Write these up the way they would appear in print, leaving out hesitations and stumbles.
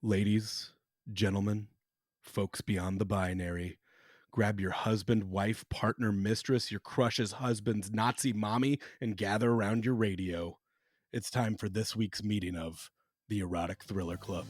Ladies, gentlemen, folks beyond the binary, grab your husband, wife, partner, mistress, your crush's husband's Nazi mommy, and gather around your radio. It's time for this week's meeting of the Erotic Thriller Club.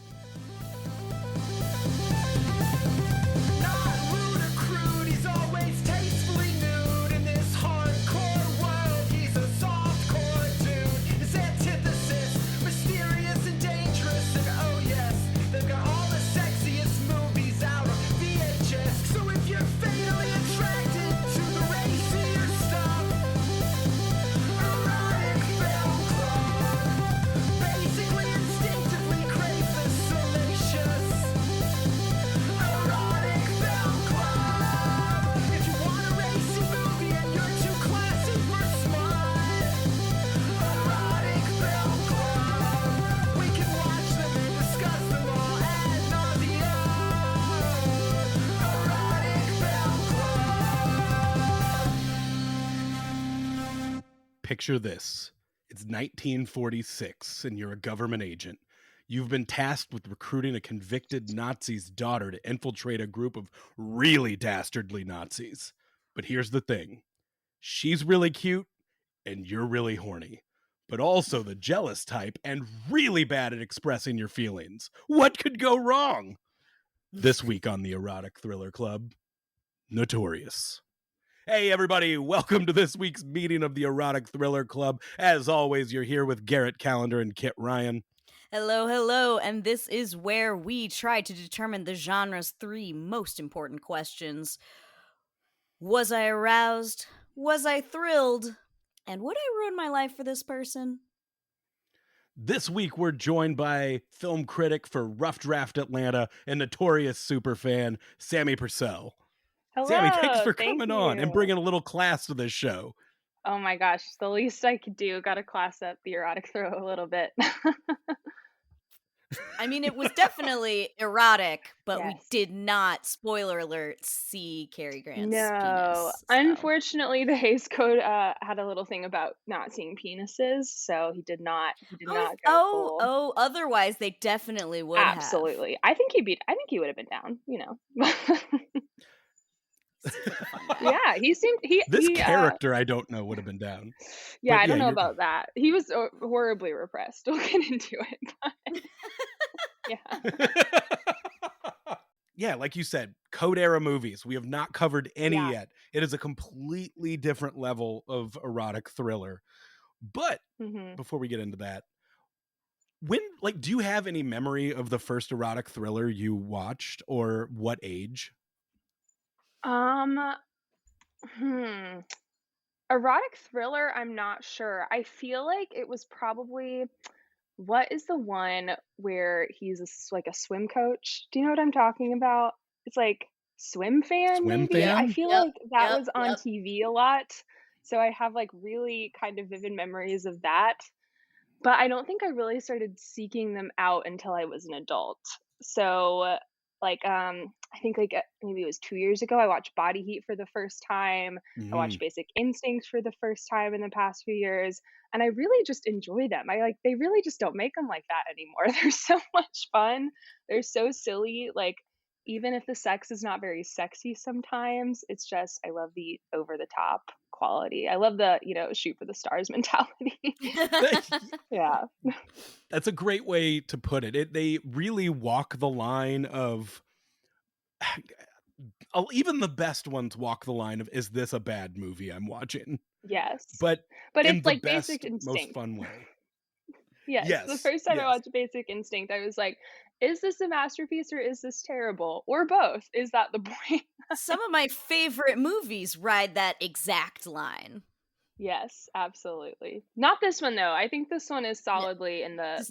Picture this. It's 1946 and you're a government agent. You've been tasked with recruiting a convicted Nazi's daughter to infiltrate a group of really dastardly Nazis. But here's the thing. She's really cute and you're really horny, but also the jealous type and really bad at expressing your feelings. What could go wrong? This week on the Erotic Thriller Club, Notorious. Hey, everybody, welcome to this week's meeting of the Erotic Thriller Club. As always, you're here with Garrett Callender and Kit Ryan. Hello, hello, and this is where we try to determine the genre's three most important questions. Was I aroused? Was I thrilled? And would I ruin my life for this person? This week, we're joined by film critic for Rough Draft Atlanta and Notorious superfan, Sammie Purcell. Hello, Sammie, thanks for thank coming you. on and bringing a little class to this show. Oh my gosh, the least I could do, got to class up the erotic throw a little bit. I mean, it was definitely erotic, but Yes. we did not, spoiler alert, see Cary Grant's No, penis. unfortunately, the Hays Code had a little thing about not seeing penises, so he did not go full. Otherwise they definitely would Absolutely. I think he would have been down, you know. Yeah, This character I don't know would have been down. Yeah, I don't know about that. He was horribly repressed. We'll get into it. But yeah. Yeah, like you said, Code era movies. We have not covered any yet. It is a completely different level of erotic thriller. But before we get into that, do you have any memory of the first erotic thriller you watched, or what age? Erotic thriller, I'm not sure. I feel like it was probably, what is the one where he's like a swim coach? Do you know what I'm talking about? It's like Swim Fan, maybe? I feel like that was on TV a lot. So I have like really kind of vivid memories of that. But I don't think I really started seeking them out until I was an adult. So like I think like maybe it was 2 years ago, I watched Body Heat for the first time. I watched Basic Instinct for the first time in the past few years, and I really just enjoy them. They really just don't make them like that anymore. They're so much fun. They're so silly. Like, even if the sex is not very sexy sometimes, it's just, I love the over the top quality. I love the, shoot for the stars mentality. Yeah. That's a great way to put it. They really walk the line of, even the best ones walk the line of, is this a bad movie I'm watching? Yes. But it's like best, Basic Instinct. most fun way. Yes. The first time I watched Basic Instinct, I was like, is this a masterpiece or is this terrible? Or both? Is that the point? Some of my favorite movies ride that exact line. Yes, absolutely. Not this one, though. I think this one is solidly in the,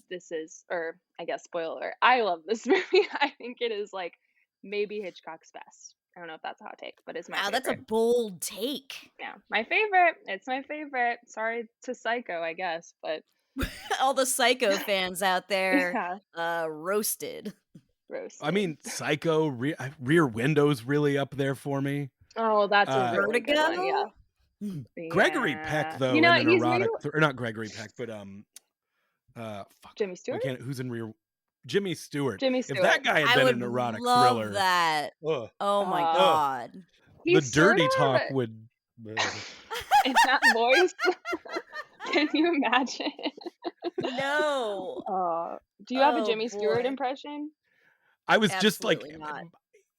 or I guess spoiler, I love this movie. I think it is like maybe Hitchcock's best. I don't know if that's a hot take, but it's my favorite. That's a bold take. Yeah, my favorite. It's my favorite. Sorry to Psycho, I guess, but all the Psycho fans out there, roasted. I mean, Psycho, Rear Window's really up there for me. Oh, that's a really Vertigo. Good one, yeah. Gregory Peck, though, in an erotic, or not Gregory Peck, but Jimmy Stewart. Who's in Rear? Jimmy Stewart. Jimmy If that Stewart. guy had I been would an erotic love thriller, that. ugh, Oh my Uh, ugh, god. the he's sort dirty of talk would. Ugh. in that voice. Can you imagine? No. Do you have a Oh Jimmy Stewart boy. impression? I was just like, Absolutely not.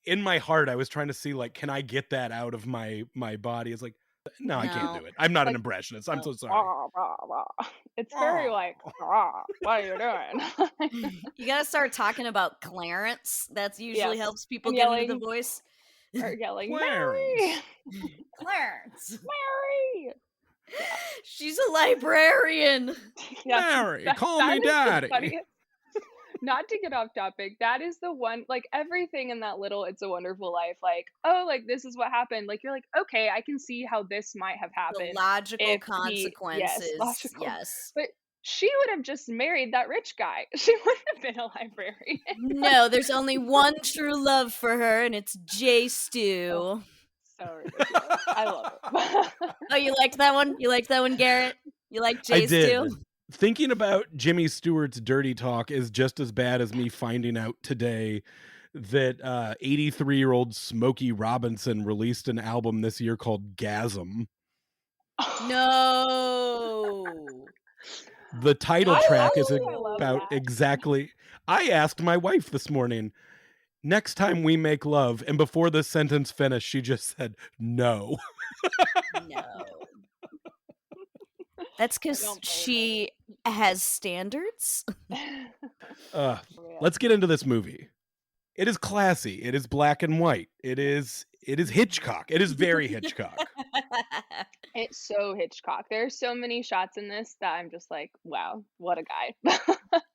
in my heart, I was trying to see like, can I get that out of my body? It's like, no, I can't No. do it. I'm not an Like, impressionist. I'm No. so sorry. rah, rah, rah. It's very Oh, like, rah, what are you doing? You gotta start talking about Clarence. That's usually Yes. helps people And get into the yelling voice. or yelling, Mary! Clarence, Clarence. Mary! Yeah. She's a librarian. Yes. Mary, call That me is the daddy. funniest. Not to get off topic, that is the one, like everything in that little It's a Wonderful Life, like, oh, like this is what happened. Like you're like, okay, I can see how this might have The happened logical if yes, consequences. logical. Yes. But she would have just married that rich guy. She wouldn't have been a librarian. No, there's only one true love for her, and it's J. Oh, Stew. so ridiculous. I love it. Oh, you liked that one? You liked that one, Garrett? You like I J. did. Stew? Thinking about Jimmy Stewart's dirty talk is just as bad as me finding out today that 83-year-old Smokey Robinson released an album this year called Gasm. No. The title I track is actually I love about that. exactly. I asked my wife this morning, next time we make love, and before the sentence finished, she just said no. No. That's I because don't blame she has standards. her. Uh, Man. let's get into this movie. It is classy. It is black and white. It is Hitchcock. It is very Hitchcock. It's so Hitchcock. There are so many shots in this that I'm just like, wow, what a guy.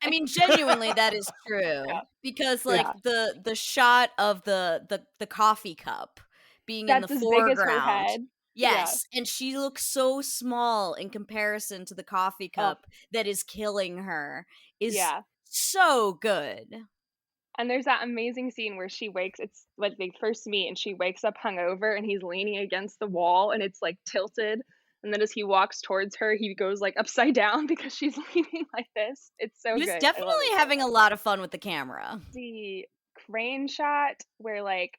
I mean, genuinely, that is true. Yeah. Because like Yeah. the shot of the coffee cup being in the That's as big as her foreground. head. Yes, and she looks so small in comparison to the coffee Oh, cup that is killing her. Is yeah. so good. And there's that amazing scene where she wakes, it's like they first meet and she wakes up hungover and he's leaning against the wall and it's like tilted. And then as he walks towards her, he goes like upside down because she's leaning like this. It's so He was good. I love definitely it so having a much. lot of fun with the camera. The crane shot where like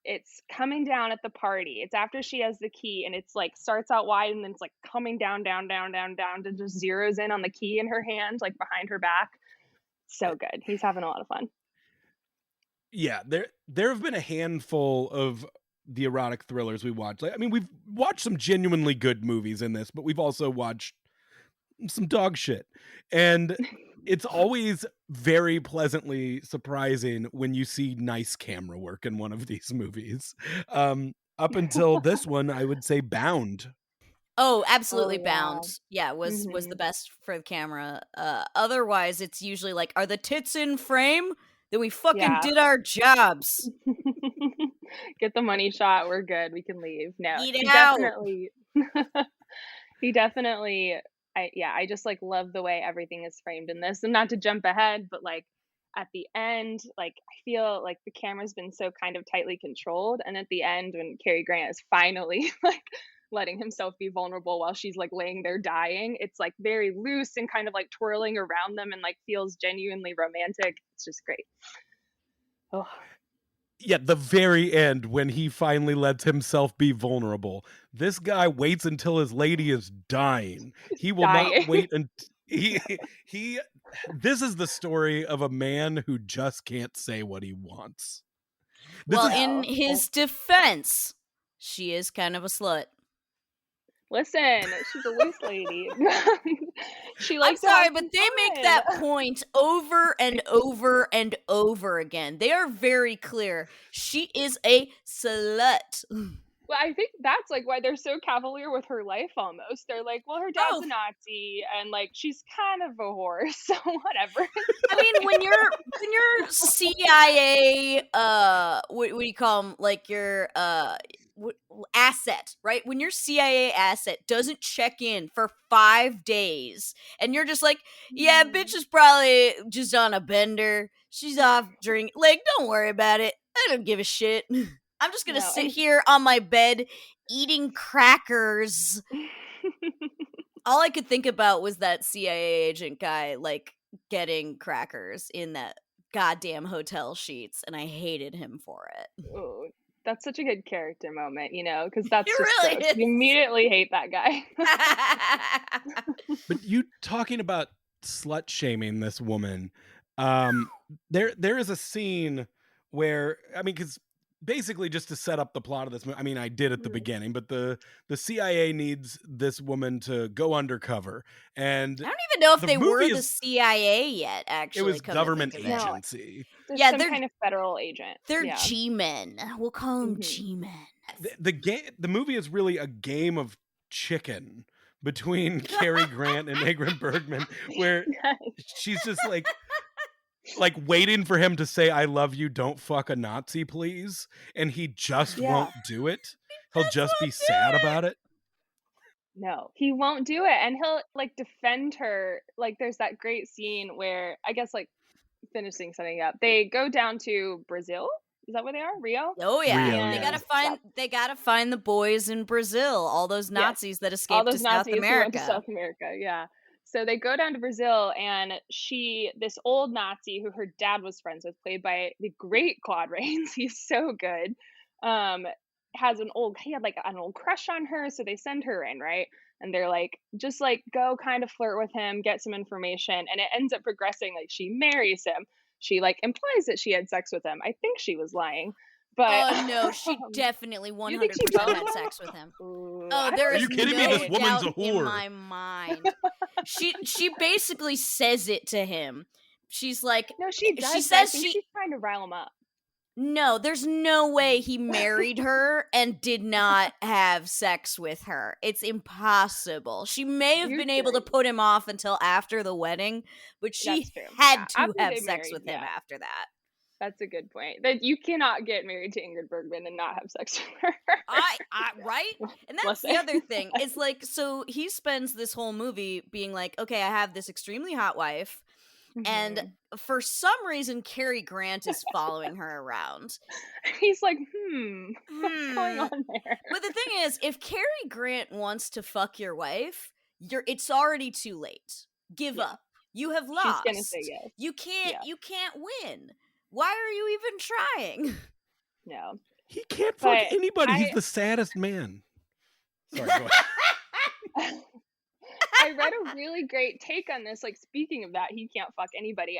it's coming down at the party. It's after she has the key and it's like starts out wide and then it's like coming down, down, down, down, down to just zeroes in on the key in her hand, like behind her back. So good. He's having a lot of fun. Yeah, there have been a handful of the erotic thrillers we watched. Like, I mean, we've watched some genuinely good movies in this, but we've also watched some dog shit. And it's always very pleasantly surprising when you see nice camera work in one of these movies. Up until this one, I would say Bound. Oh, absolutely Oh yeah. Bound. Yeah, was the Mhm. best for the camera. Otherwise it's usually like, are the tits in frame? Then we fucking Yeah. did our jobs. Get the money shot. We're good. We can leave. No, Eat he out. definitely he definitely I just like love the way everything is framed in this. And not to jump ahead, but like at the end, like I feel like the camera's been so kind of tightly controlled. And at the end, when Cary Grant is finally like letting himself be vulnerable while she's like laying there dying, it's like very loose and kind of like twirling around them and like feels genuinely romantic. It's just great. Oh, Yeah, the very end when he finally lets himself be vulnerable. This guy waits until his lady is dying. He will not dying. wait and he this is the story of a man who just can't say what he wants. This Well, is in No. his defense, she is kind of a slut. Listen, she's a loose lady. She I'm likes to sorry, have but some they make that fun. point over and over and over again. They are very clear. She is a slut. Well, I think that's like why they're so cavalier with her life almost. They're like, well, her dad's Oh, a Nazi and like she's kind of a whore, so whatever. I mean, when you're CIA, what do you call them? Like your asset, right? When your CIA asset doesn't check in for 5 days, and you're just like, yeah, bitch is probably just on a bender. She's off drink. Like, don't worry about it. I don't give a shit. I'm just gonna No, sit and here on my bed eating crackers. All I could think about was that CIA agent guy, like getting crackers in that goddamn hotel sheets, and I hated him for it. Ooh, that's such a good character moment, because It that's just really gross. You is. immediately hate that guy. But you talking about slut shaming this woman, um, there is a scene where, I mean, because basically just to set up the plot of this movie, I mean, I did at the Mhm. beginning, but the CIA needs this woman to go undercover, and I don't even know if the they movie were the is CIA yet, it actually, was come to government think of it. No, agency. just Yeah, some kind of federal agent. they're Yeah. G-men. We'll call them Mhm. G-men. The movie is really a game of chicken between Cary Grant and Ingrid Bergman, where she's just like waiting for him to say "I love you, don't fuck a Nazi, please," and he just Yeah. won't do it. He'll Just just be won't sad do it. about it. No, he won't do it, and he'll, like, defend her. Like, there's that great scene where I guess, like, finishing setting up, they go down to Brazil? Is that where they are? Rio? Oh yeah, Rio, And yeah. yeah, they gotta find the boys in Brazil, all those yes. Nazis that All escaped to those South Nazis who went to America. South America, yeah. So they go down to Brazil, and this old Nazi who her dad was friends with, played by the great Claude Rains, he's so good, um, he had, like, an old crush on her, so they send her in, right? And they're like, "Just, like, go kind of flirt with him, get some information," and it ends up progressing, like, she marries him. She, like, implies that she had sex with him. I think she was lying, but, Oh no, she definitely you think she 100% boned had him? sex with him. Ooh, Oh, I there Are don't is you think she kidding me? This no did. woman's doubt a in whore. my mind. She basically says it to him. She's like, No, she she does, but I says think she she's trying to rile him up. no, there's no way he married her and did not have sex with her. It's impossible. She may have You're been able to right. put him off until after the wedding, but That's she true. Yeah, had to after have they sex married, with him yeah, after that. that's a good point. That you cannot get married to Ingrid Bergman and not have sex with her. I right? And that's the Bless other thing. It's like, so he spends this whole movie being like, okay, I have this extremely hot wife, and Mhm. for some reason, Cary Grant is following her around. He's like, what's going Hmm. on there?" But the thing is, if Cary Grant wants to fuck your wife, it's already too late. Give Yeah, up. You have she's gonna say lost. yes. You can't Yeah, you can't win. Why are you even trying? no. He can't fuck But anybody. He's I the saddest man. Sorry, go ahead. I read a really great take on this, like, speaking of that, he can't fuck anybody.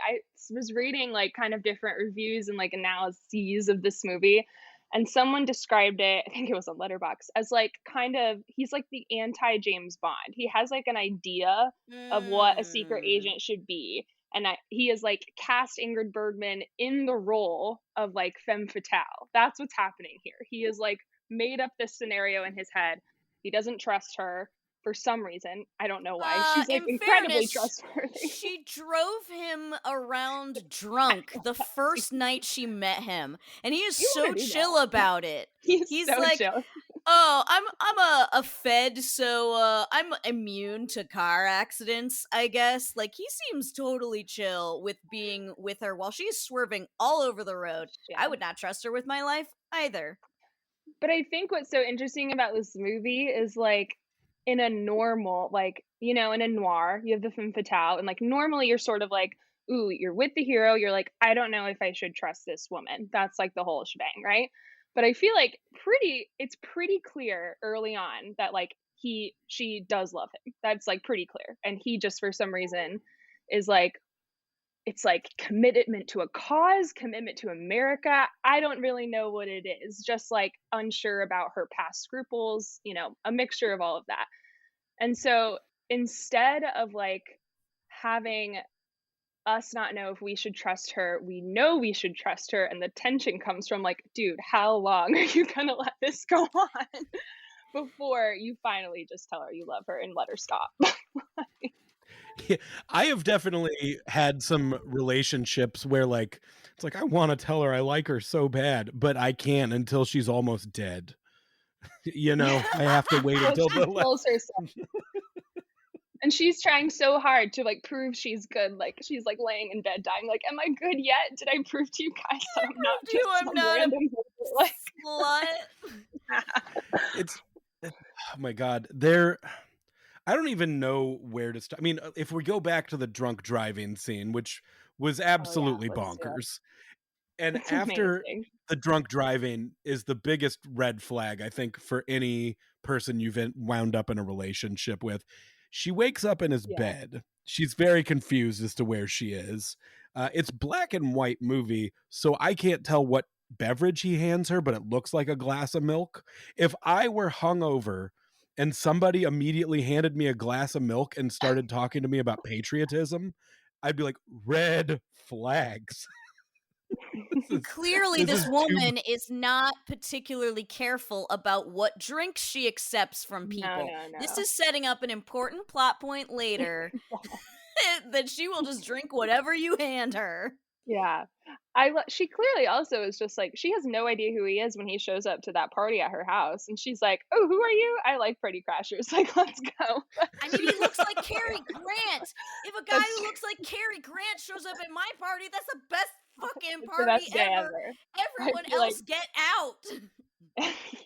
Was reading, like, kind of different reviews and, like, analyses of this movie, and someone described it, I think it was on Letterboxd, as, like, kind of he's like the anti-James Bond. He has, like, an idea of what a secret Mm. agent should be, and he has, like, cast Ingrid Bergman in the role of, like, femme fatale. That's what's happening here. He has, like, made up this scenario in his head. He doesn't trust her for some reason. I don't know why. She's, like, In incredibly fairness, trustworthy. she drove him around drunk the first night she met him, and he is You so wanna do chill that. about it. He's He's so like, chill. "Oh, I'm a Fed, so I'm immune to car accidents, I guess." Like, he seems totally chill with being with her while she's swerving all over the road. I Yeah. would not trust her with my life either. But I think what's so interesting about this movie is, like, in a normal, like, in a noir, you have the femme fatale, and, like, normally you're sort of like, ooh, you're with the hero, you're like, I don't know if I should trust this woman. That's like the whole shebang, right? But I feel like it's pretty clear early on that, like, she does love him. That's, like, pretty clear. And he just for some reason is like, it's like commitment to a cause, commitment to America. I don't really know what it is. Just like unsure about her past scruples, a mixture of all of that. And so instead of like having us not know if we should trust her, we know we should trust her. And the tension comes from like, dude, how long are you going to let this go on before you finally just tell her you love her and let her stop? Yeah, I have definitely had some relationships where like it's like I want to tell her I like her so bad, but I can't until she's almost dead. Yeah. I have to wait Well, until she the kills herself. And she's trying so hard to, like, prove she's good, like, she's, like, laying in bed dying, like, "Am I good yet? Did I prove to you guys that I'm not Prove to you just I'm some not a random person?" Like slut. it's oh my god. I don't even know where to start. I mean, if we go back to the drunk driving scene, which was Oh, yeah, absolutely let's do it. bonkers, and It's after amazing. the drunk driving is the biggest red flag, I think, for any person you've wound up in a relationship with. She wakes up in his Yeah. bed. She's very confused as to where she is. It's black and white movie, so I can't tell what beverage he hands her, but it looks like a glass of milk. If I were hungover and somebody immediately handed me a glass of milk and started talking to me about patriotism, I'd be like, red flags. this is Clearly, this this is too woman is not particularly careful about what drinks she accepts from No, people. no, This no. is setting up an important plot point later that she will just drink whatever you hand her. Yeah. She clearly also is just like she has no idea who he is when he shows up to that party at her house, and she's like, "Oh, who are you? I like Pretty Crashers, like, let's go." I mean, he looks like Cary Grant. If a guy That's who looks like Cary Grant shows up at my party, that's the best fucking it's the party best day ever. ever. I Everyone feel like else get out.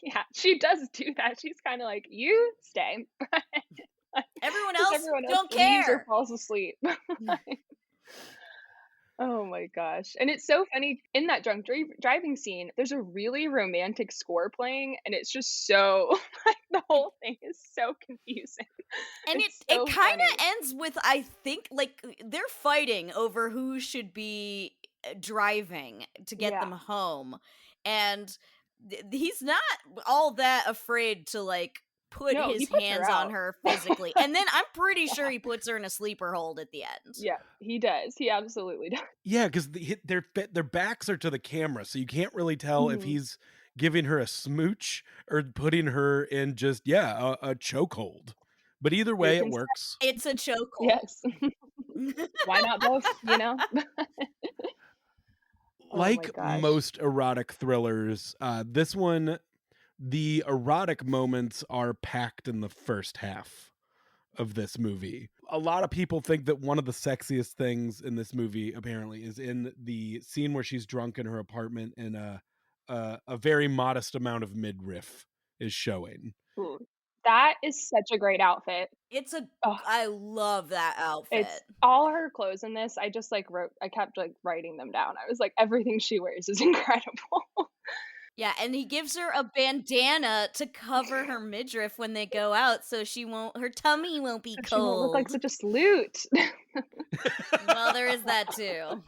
yeah, she does do that. She's kinda like, "You stay." Everyone Because else everyone else don't leaves or care. falls asleep. Oh my gosh. And it's so funny in that driving scene, there's a really romantic score playing, and it's just so like the whole thing is so confusing. And it It's it so kind funny. of ends with, I think, like they're fighting over who should be driving to get Yeah. them home, and he's not all that afraid to like put No, he his puts her hands on out. her physically. And then I'm pretty sure he puts her in a sleeper hold at the end. Yeah, he does. He absolutely does. Yeah, because their backs are to the camera, so you can't really tell if Mhm. he's giving her a smooch or putting her in just a chokehold. But either You way, it can say works. It's a chokehold. yes. Why not both, you know? Oh my Like gosh. most erotic thrillers, this one, the erotic moments are packed in the first half of this movie. A lot of people think that one of the sexiest things in this movie apparently is in the scene where she's drunk in her apartment and a very modest amount of midriff is showing. Ooh. That is such a great outfit. It's a Oh, I love that it's outfit. all her clothes in this, I just, like, I kept, like, writing them down. I was like, "Everything she wears is incredible." Yeah, and he gives her a bandana to cover her midriff when they go out so her tummy won't be So she won't look like cold. such a sleut. Well, there is that too.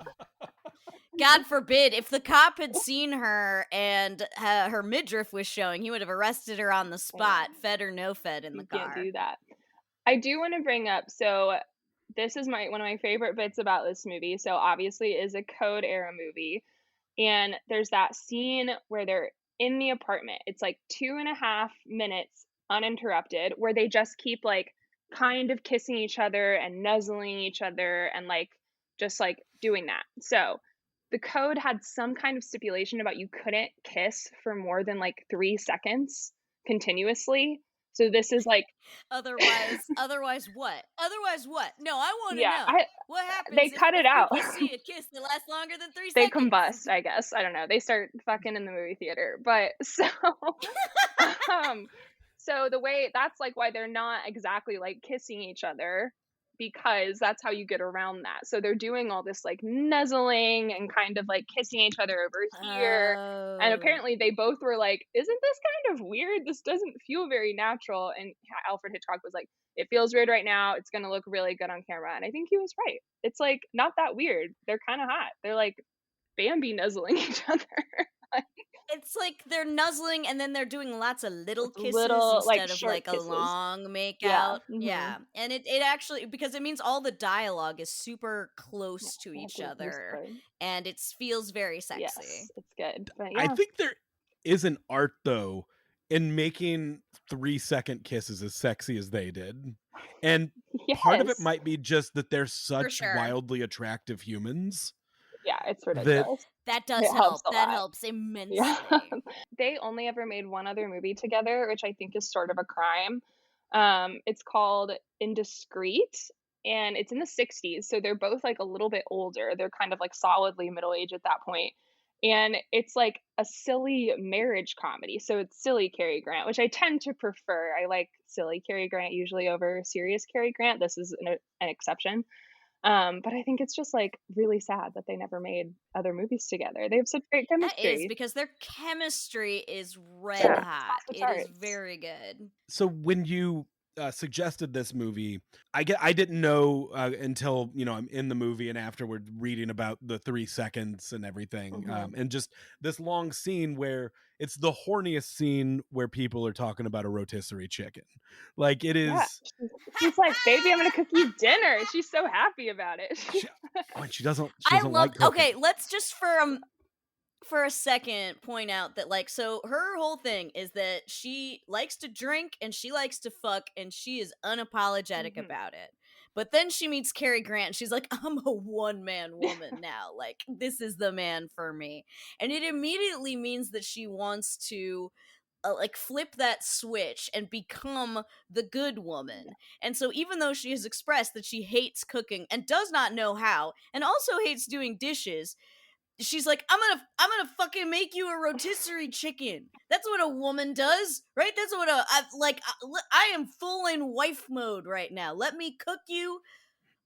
God forbid, if the cop had seen her and her midriff was showing, he would have arrested her on the I know. spot, fed or no fed in the You can't car. do that. I do wanna bring up so this is my one of my favorite bits about this movie. So, obviously, it is a code era movie, and there's that scene where they're in the apartment. It's, like, 2.5 minutes uninterrupted where they just keep, like, kind of kissing each other and nuzzling each other and, like, just, like, doing that. So, the code had some kind of stipulation about you couldn't kiss for more than, like, 3 seconds continuously. So, this is, like Otherwise what? Otherwise what? No, I want to yeah, know. I What they happens cut it if out. people see a kiss that lasts longer than 3 They seconds? combust, I guess. I don't know. They start fucking in the movie theater. But so um so the way that's like why they're not exactly like kissing each other because that's how you get around that. So they're doing all this like nuzzling and kind of like kissing each other over here. And Oh. apparently they both were like, "Isn't this kind of weird? This doesn't feel very natural." And Alfred Hitchcock was like, "It feels weird right now. It's going to look really good on camera." And I think he was right. It's like not that weird. They're kind of hot. They're like Bambi nuzzling each other. Like, It's like they're nuzzling and then they're doing lots of little kisses little, like, instead of short like a kisses. long Yeah, makeout. mhm. Yeah. And it actually, because it means all the dialogue is super Yeah, close to they have each to look other whisper. and it feels very Yes, sexy. it's good, but I yeah. think there is an art though in making 3-second kisses as sexy as they did. And part of it Yes. might be just that they're For such sure. wildly attractive humans Yeah, it's that ridiculous. That does It helps help. a That lot. helps Yeah. immensely. They only ever made one other movie together, which I think is sort of a crime. It's called Indiscreet, and it's in the '60s, so they're both, like, a little bit older. They're kind of, like, solidly middle age at that point, and it's like a silly marriage comedy. So it's silly Cary Grant, which I tend to prefer. I like silly Cary Grant usually over serious Cary Grant. This is an exception. But I think it's just like really sad that they never made other movies together. They have such great That is chemistry. because their chemistry is red Yeah, hot. off the It is charts. very good. So when you suggested this movie, I didn't know until I'm in the movie and afterward reading about the 3 seconds and everything, Hmm. and just this long scene where it's the horniest scene where people are talking about a rotisserie chicken. Like it Yeah, is. she's like, "Baby, I'm gonna cook you dinner." She's so happy about it. She, oh, and she I doesn't love like cooking. Okay, let's just for a second point out that like so her whole thing is that she likes to drink and she likes to fuck and she is unapologetic Mhm. about it. But then she meets Cary Grant and she's like, I'm a one man woman now. Like, this is the man for me. And it immediately means that she wants to like flip that switch and become the good woman. And so even though she has expressed that she hates cooking and does not know how and also hates doing dishes, she's like, I'm gonna fucking make you a rotisserie chicken. That's what a woman does, right? That's what I am full in wife mode right now. Let me cook you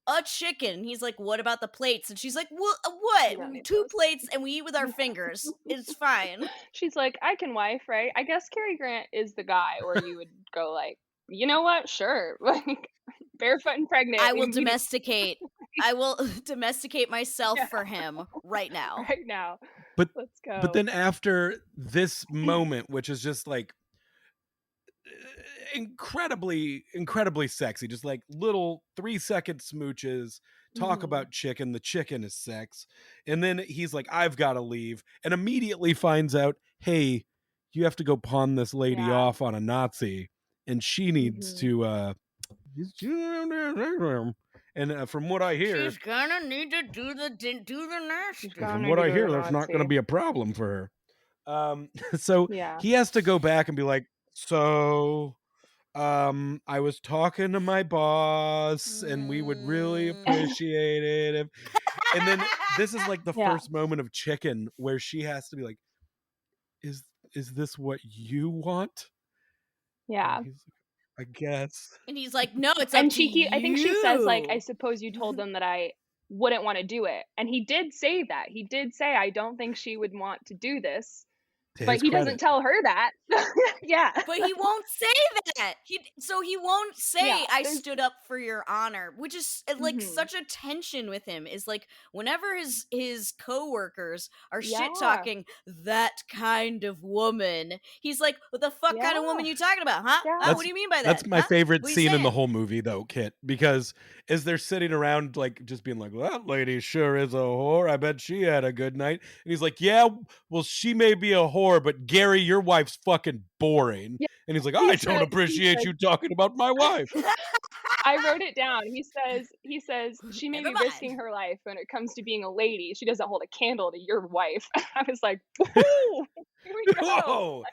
a chicken. He's like, what about the plates? And she's like, You don't what? need Two those. plates and we eat with our fingers. It's fine. She's like, "I can wife, right?" I guess Cary Grant is the guy where you would go like, "You know what? Sure." Like, barefoot and pregnant I will immediately. domesticate. I will domesticate myself Yeah, for him right now. right now. But Let's but go. then after this moment, which is just like incredibly sexy, just like little 3 second smooches, talk Mhm. about chicken, the chicken is sex, and then he's like, I've got to leave, and immediately finds out, hey, you have to go pawn this lady Yeah. off on a Nazi, and she needs Mhm. to and from what I hear, She's gonna need to do the She's nasty. from gonna what do I the hear, that's not going to Nazi. be a problem for her. So Yeah. he has to go back and be like, so I was talking to my boss and we would really Mm. appreciate it if, and then this is like the Yeah. first moment of chicken where she has to be like, is is this what you want? And Yeah. he's like, I guess. And he's like, "No, it's up And to he I think she says, like, "I you." suppose you told them that I wouldn't wanna do it." And he did say that. He did say, "I don't think she would want to do this." To But his he doesn't credit. tell her that. Yeah. But he won't say that. He won't Yeah. say I There's stood up for your honor, which is like Mhm. such a tension with him. Is like whenever his coworkers are shit Yeah. talking that kind of woman, he's like, "What the fuck kind of Yeah. woman you talking about? Huh? Yeah. Huh? What That's do you mean by that's that? my Huh? favorite What are you scene in the saying?" whole movie though, Kit, because as they're sitting around like just being like, well, that lady sure is a whore. I bet she had a good night. And he's like, yeah, well, she may be a whore, but Gary, your wife's fucking boring. Yeah. And he's like, I don't He appreciate says you talking about my wife. I wrote it down. He says, "She may Never be risking mind. her life when it comes to being a lady. She doesn't hold a candle to your wife." I was like, "Woo! Here we go." Whoa.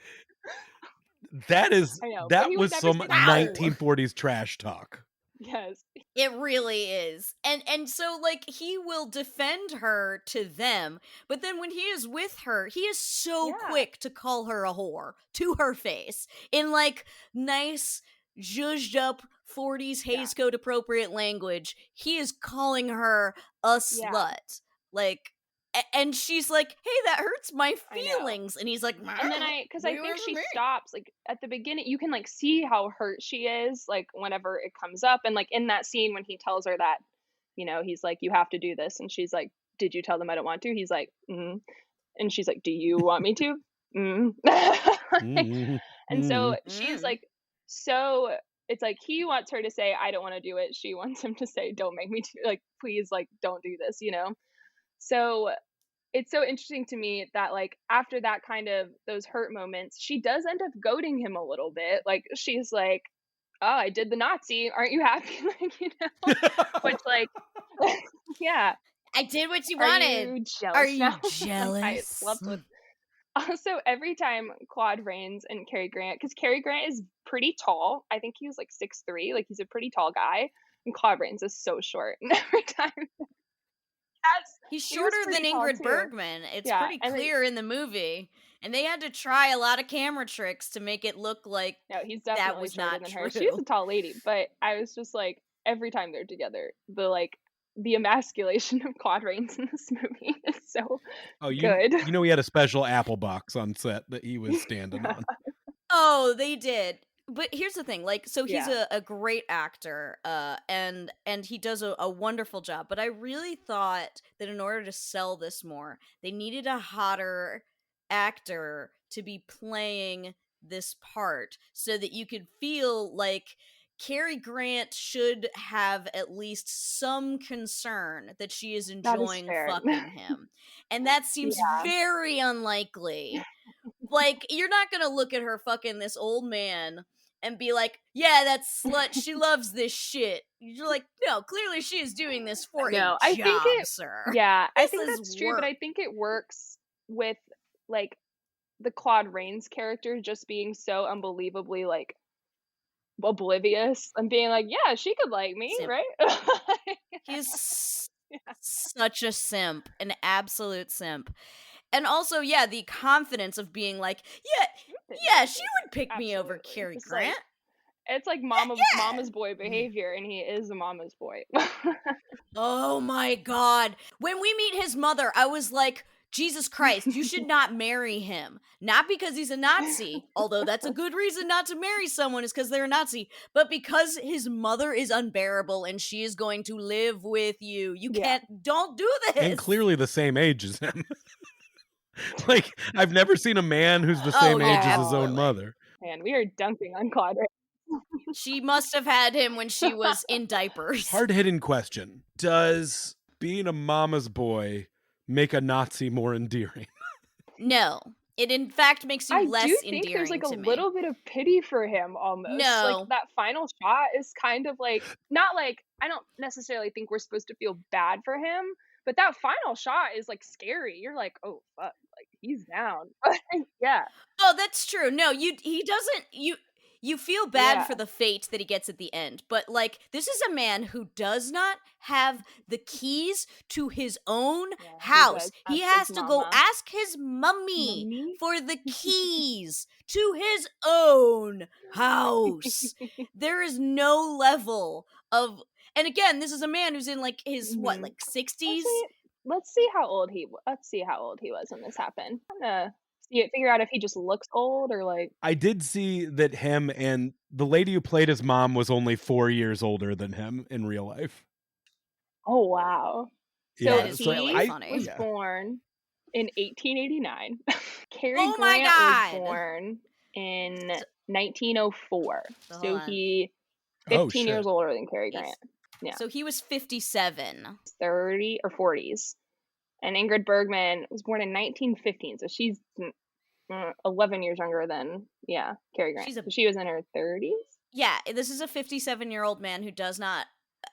That is I know, but that he would was never some say that to her. Wow. 1940s trash talk. Yes. It really is. And so like he will defend her to them, but then when he is with her, he is so Yeah. quick to call her a whore to her face in like nice zhuzhed up 40s Yeah. Hays Code appropriate language. He is calling her a Yeah. slut. Like and she's like, "Hey, that hurts my I know. feelings." And he's like, And then "What 'cause do I you think want from she me?" stops, like, at the beginning, you can, like, see how hurt she is, like, whenever it comes up, and, like, in that scene when he tells her that, he's like, "You have to do this," and she's like, "Did you tell them I don't want to?" He's like, "Mhm," and she's like, "Do you want me to?" "Mm." Like, Mhm. and so Mhm. she's, Mm. like, so it's like he wants her to say, "I don't wanna do it." She wants him to say, "Don't make me do like, please, like, don't do this," you know? So it's so interesting to me that like after that kind of those hurt moments, she does end up goading him a little bit. Like she's like, "Oh, I did the Nazi. Aren't you happy?" Like, which like yeah. I did what you Are wanted. you Are jealous you now? Like I jealous? slept with also every time Claude Rains and Cary Grant, because Cary Grant is pretty tall. I think he was like 6'3", like he's a pretty tall guy. And Claude Rains is so short. And every time He's He was shorter than pretty tall Ingrid too. Bergman. It's Yeah, pretty and then clear in the movie. And they had to try a lot of camera tricks to make it look like no, he's that definitely was shorter not than her. She is a true. tall lady, but I was just like, every time they're together, the emasculation of Claude Rains in this movie is so Oh, good. he had a special apple box on set that he was standing on. Oh, they did. But here's the thing, like, so he's Yeah. a great actor, and he does a wonderful job. But I really thought that in order to sell this more, they needed a hotter actor to be playing this part so that you could feel like Cary Grant should have at least some concern that she is That is enjoying fair. fucking him. And that seems Yeah. very unlikely. Like, you're not gonna look at her fucking this old man and be like, yeah, that slut, she loves this shit. You're like, no, clearly she is doing this for a No, I think job, sir. I This think is that's true, but work. I think it works with, like, the Claude Rains character just being so unbelievably, like, oblivious and being like, "Yeah, she could like me, Simp. right?" He's such a simp, an absolute simp. And also, yeah, the confidence of being like, yeah, she would pick me over Absolutely. Cary Just like Grant. it's like Yeah. mama's boy behavior, and he is a mama's boy. Oh my god. When we meet his mother, I was like, Jesus Christ, you should not marry him. Not because he's a Nazi, although that's a good reason not to marry someone is because they're a Nazi, but because his mother is unbearable and she is going to live with you. You Yeah. don't do And this. clearly the same age as him. Like, I've never seen a man who's the Oh, same yeah, age as his own absolutely. mother. Man, we are dunking on Claude Rains. She must have had him when she was in diapers. Hard-hitting question. Does being a mama's boy make a Nazi more endearing? No. It in fact makes you I do less think there's, endearing like, a to me. little bit of pity for him almost, like, No. that final shot is kind of, like not, like I don't necessarily think we're supposed to feel bad for him, but that final shot is, like, scary, you're like, "Oh, fuck," like, he's down. Yeah, Oh, that's true. No, he doesn't you feel bad yeah, for the fate that he gets at the end, but like this is a man who does not have the keys to his own yeah, he house. does He ask his has to go mama. ask his mummy "Mommy?" for the keys to his own house. There is no level of, and again, this is a man who's in like his what, Mhm. like 60s? Actually, let's see how old he was when this happened. I'm gonna figure out if he just looks old or, like I did see that him and the lady who played his mom was only 4 years older than him in real life. oh, wow. So That Yeah, is so really he funny. was yeah. born in 1889. Cary Oh my Grant was god. born in So, 1904. so hold So on. he Oh, 15 years shit. older than Cary He's Grant. Yeah, So he was 57. 30 or 40s. And Ingrid Bergman was born in 1915, so she's 11 years younger than Cary Grant. She's a So she was in her 30s. Yeah, this is a 57-year-old man who does not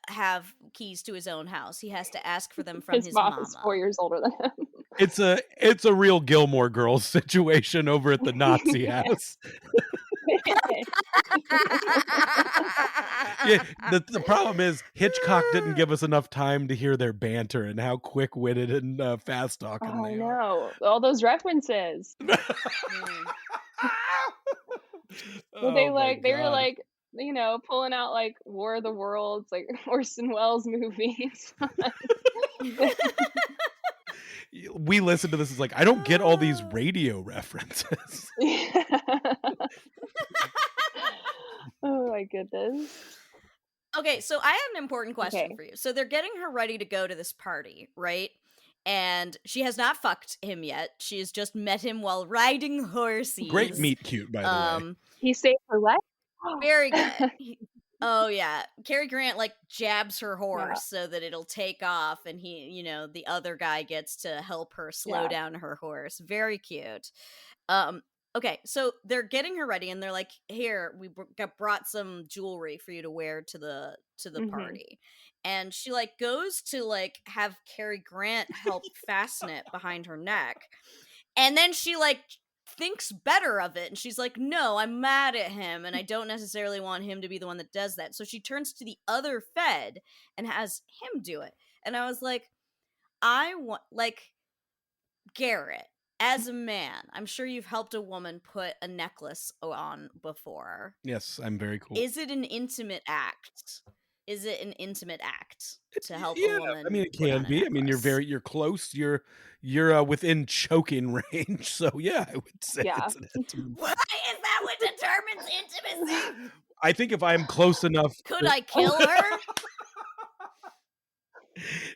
have keys to his own house. He has to ask for them from His his mom is 4 mama. years older than him. It's a real Gilmore Girls situation over at the Nazi house. Yeah, the problem is Hitchcock didn't give us enough time to hear their banter and how quick-witted and fast talking Oh, I they are. know. All those references. Mm. Well, Oh my they were god. like, pulling out like War of the Worlds, like Orson Welles movies. We listen to this, it's like, I don't get all these radio references. Oh my goodness. Okay, so I have an important question Okay. for you. So they're getting her ready to go to this party, right? And she has not fucked him yet. She has just met him while riding horses. Great meet cute, by the way. He saved her life. Very good. Oh yeah, Cary Grant like jabs her Yeah, horse so that it'll take off, and the other guy gets to help her slow yeah. down her horse. Very cute. Okay, so they're getting her ready, and they're like, "Here, we brought some jewelry for you to wear to the Mhm. party." And she like goes to like have Cary Grant help fasten it behind her neck, and then she like thinks better of it, and she's like, no, I'm mad at him and I don't necessarily want him to be the one that does that. So she turns to the other Fed and has him do it. And I was like, I want, like, Garrett, as a man, I'm sure you've helped a woman put a necklace on before. Yes, I'm very cool. Is it an intimate act? Is it an intimate act to help a Yeah, I mean, woman it put can on a be. I mean, necklace? you're close. You're within choking range. So yeah, I would say Yeah. it's an intimate. Why is that what determines intimacy? I think if I'm close enough, Could I kill her?